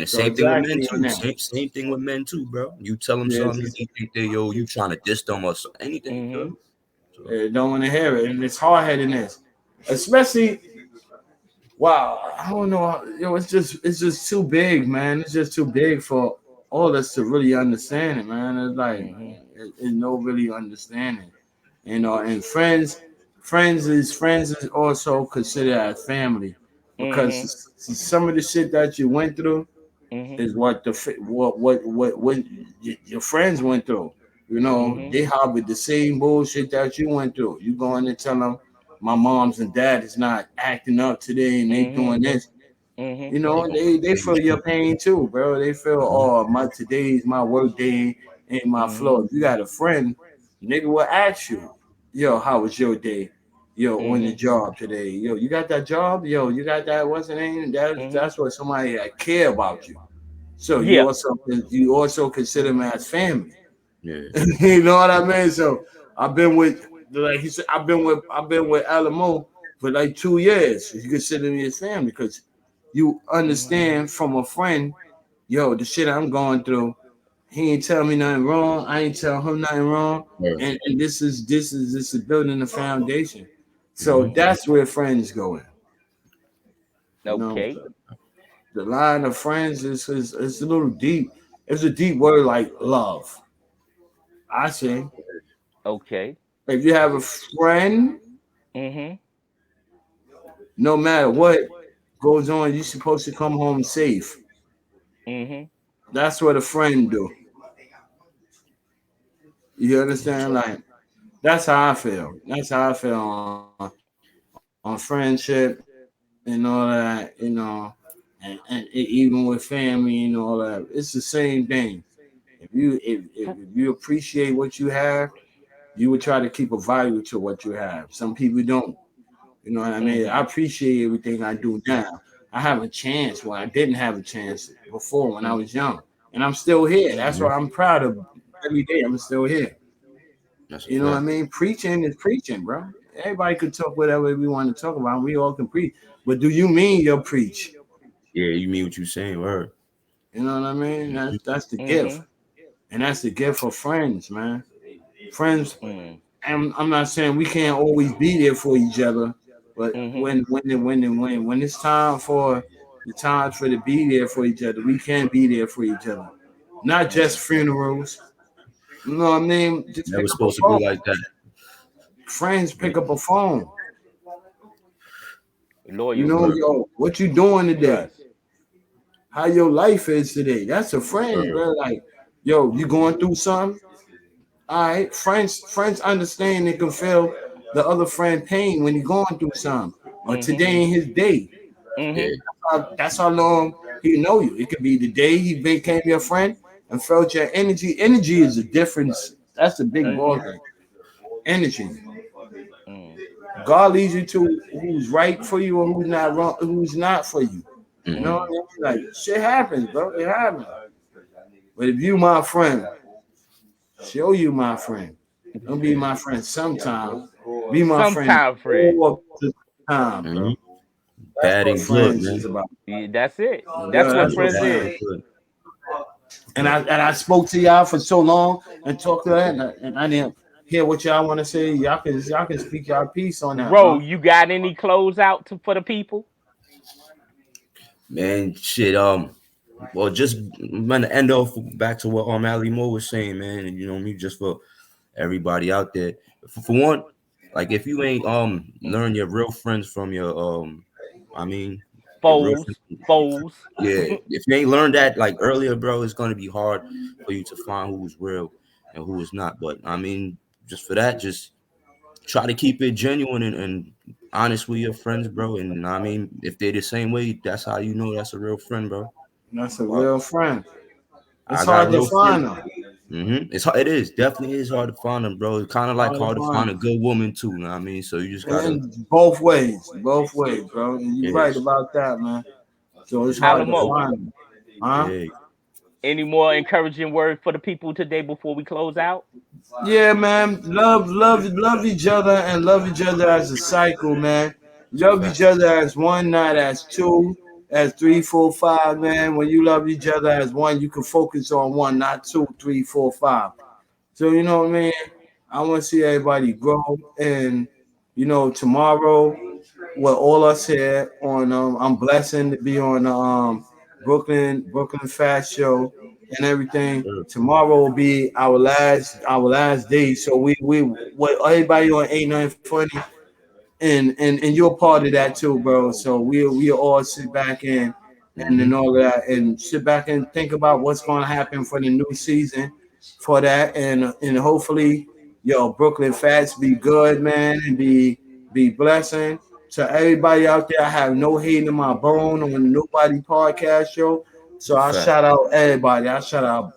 the same thing with men too. Same thing with men too, bro. You tell them something, you think they you trying to diss them or anything. They don't want to hear it, and it's hard-headedness, especially. Wow, I don't know. It's just too big, man. It's just too big for all of us to really understand it, man. It's like it's no really understanding, And friends is also considered as family, because some of the shit that you went through is what your friends went through. They harbored the same bullshit that you went through. You go in and tell them, my moms and dad is not acting up today, and they doing this. They feel your pain too, bro. They feel, today's my work day, ain't my flow. If you got a friend, nigga will ask you, yo, how was your day? Yo, on the job today. Yo, you got that job? Yo, you got that, what's the name? That's what somebody that care about you. So you also consider them as family. Yeah. You know what I mean? So I've been with, like he said, I've been with Alamo for like 2 years. You consider me as family because you understand from a friend, yo, the shit I'm going through, he ain't tell me nothing wrong. I ain't tell him nothing wrong. And this is building the foundation. So that's where friends go in. Okay. The line of friends is a little deep. It's a deep word like love. I say. Okay. If you have a friend, no matter what goes on, you're supposed to come home safe. That's what a friend do. You understand? Like, that's how I feel. That's how I feel on friendship and all that, and even with family and all that. It's the same thing. If you appreciate what you have, you would try to keep a value to what you have. Some people don't. You know what I mean? I appreciate everything I do now. I have a chance where I didn't have a chance before when I was young. And I'm still here. That's why I'm proud of every day. I'm still here. You know what I mean? Preaching is preaching, bro. Everybody could talk whatever we want to talk about. We all can preach. But do you mean you'll preach? Yeah, you mean what you're saying, word. You know what I mean? That's the gift. And that's the gift for friends, man. Friends, and I'm not saying we can't always be there for each other, but when it's time for to be there for each other, we can be there for each other. Not just funerals. You know what I mean? Just never supposed to be like that. Friends, pick up a phone. Lord, yo, what you doing today? How your life is today? That's a friend, bro. Like, yo, you going through something? All right, friends understand they can feel the other friend pain when you're going through something. Or today ain't his day. That's how long he know you. It could be the day he became your friend and felt your energy. Energy is a difference. That's the big ball thing. Energy. God leads you to who's right for you or who's not wrong, who's not for you. You know what I mean? Like, shit happens, bro. It happens. But if you my friend, show you my friend. Don't be my friend sometime. Be my friend all the time, bro. Bad and good, man. Yeah, that's it. That's what friends is. And I spoke to y'all for so long and talked to that, and I didn't hear what y'all want to say. Y'all can speak y'all piece on that. Bro, you got any close out for the people? Man, shit. Well, just I'm gonna end off back to what Ali Mo was saying, man. And you know me, just for everybody out there. For one, like if you ain't learn your real friends from your I mean your foes. Yeah, if you ain't learned that like earlier, bro, it's gonna be hard for you to find who's real and who is not. But I mean, just for that, just try to keep it genuine and honest with your friends, bro. And I mean, if they're the same way, that's how you know that's a real friend, bro. That's a real friend. It's hard to find them. It is definitely hard to find them, bro. It's kind of like hard to find a good woman too. You know what I mean? So you just gotta both ways, bro. And you're right about that, man. So it's hard to find them. Huh? Yeah. Any more encouraging word for the people today before we close out? Yeah, man. Love each other and love each other as a cycle, man. Love each other as one, not as two, as 3, 4, 5, man. When you love each other as one, you can focus on one, not 2, 3, 4, 5. So you know what I mean? I want to see everybody grow, and you know, tomorrow with all us here on I'm blessed to be on Brooklyn Fast Show and everything. Tomorrow will be our last day. So we with everybody on Ain't Nothing Funny, and you're part of that too, bro. So we all sit back and then all of that and sit back and think about what's gonna happen for the new season for that, and hopefully Brooklyn Fast be good, man, and be blessing. To everybody out there, I have no hate in my bone on the Nobody Podcast Show. So I shout out everybody. I shout out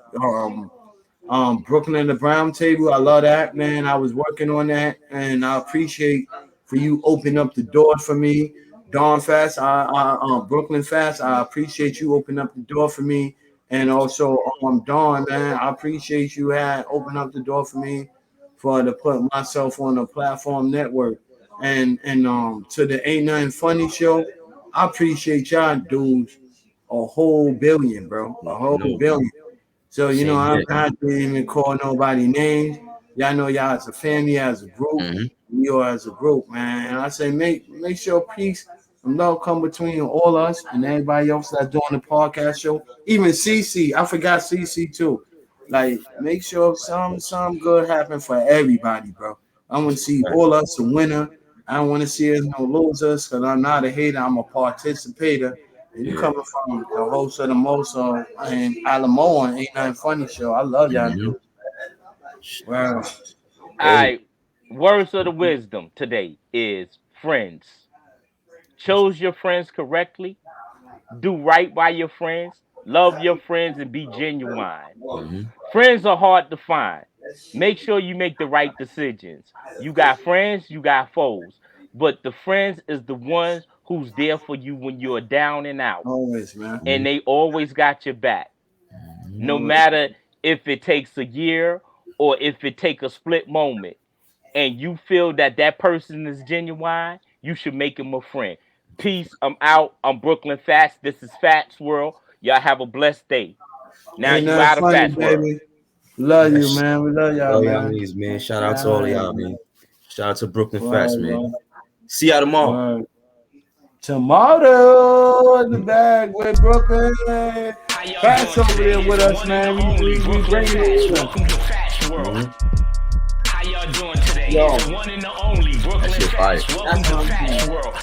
Brooklyn and the Brown Table. I love that, man. I was working on that, and I appreciate for you opening up the door for me. Dawn Fast, Brooklyn Fast, I appreciate you opening up the door for me. And also Dawn, man, I appreciate you opened up the door for me to put myself on the platform network. And to the Ain't Nothing Funny show, I appreciate y'all dudes a whole billion, bro. A whole billion. So you know, I'm not even call nobody names. Y'all know y'all as a family, as a group, we are as a group, man. And I say make sure peace and love come between all us and everybody else that's doing the podcast show. Even CC, I forgot CC too. Like, make sure some good happen for everybody, bro. I want to see all us a winner. I don't want to see us no losers, because I'm not a hater. I'm a participator. And you coming from the host of the most and Alamo on Ain't Nothing Funny show. I love y'all, dude. Wow. All right. Words of the wisdom today is friends. Choose your friends correctly. Do right by your friends. Love your friends and be genuine. Friends are hard to find. Make sure you make the right decisions. You got friends, you got foes. But the friends is the ones who's there for you when you're down and out. Always, man. And they always got your back. No matter if it takes a year or if it takes a split moment. And you feel that person is genuine, you should make him a friend. Peace. I'm out. I'm Brooklyn Fast. This is Fats World. Y'all have a blessed day. Now you out of Fats World. Love you, man. We love y'all, man. Shout out to all of y'all, man. Shout out to Brooklyn Fast, man. See y'all tomorrow. Tomorrow in the bag with Brooklyn. Fast over there with us, man. We bring it in. How y'all doing today? Yo. The one and the only Brooklyn Fast. Welcome to Fast World.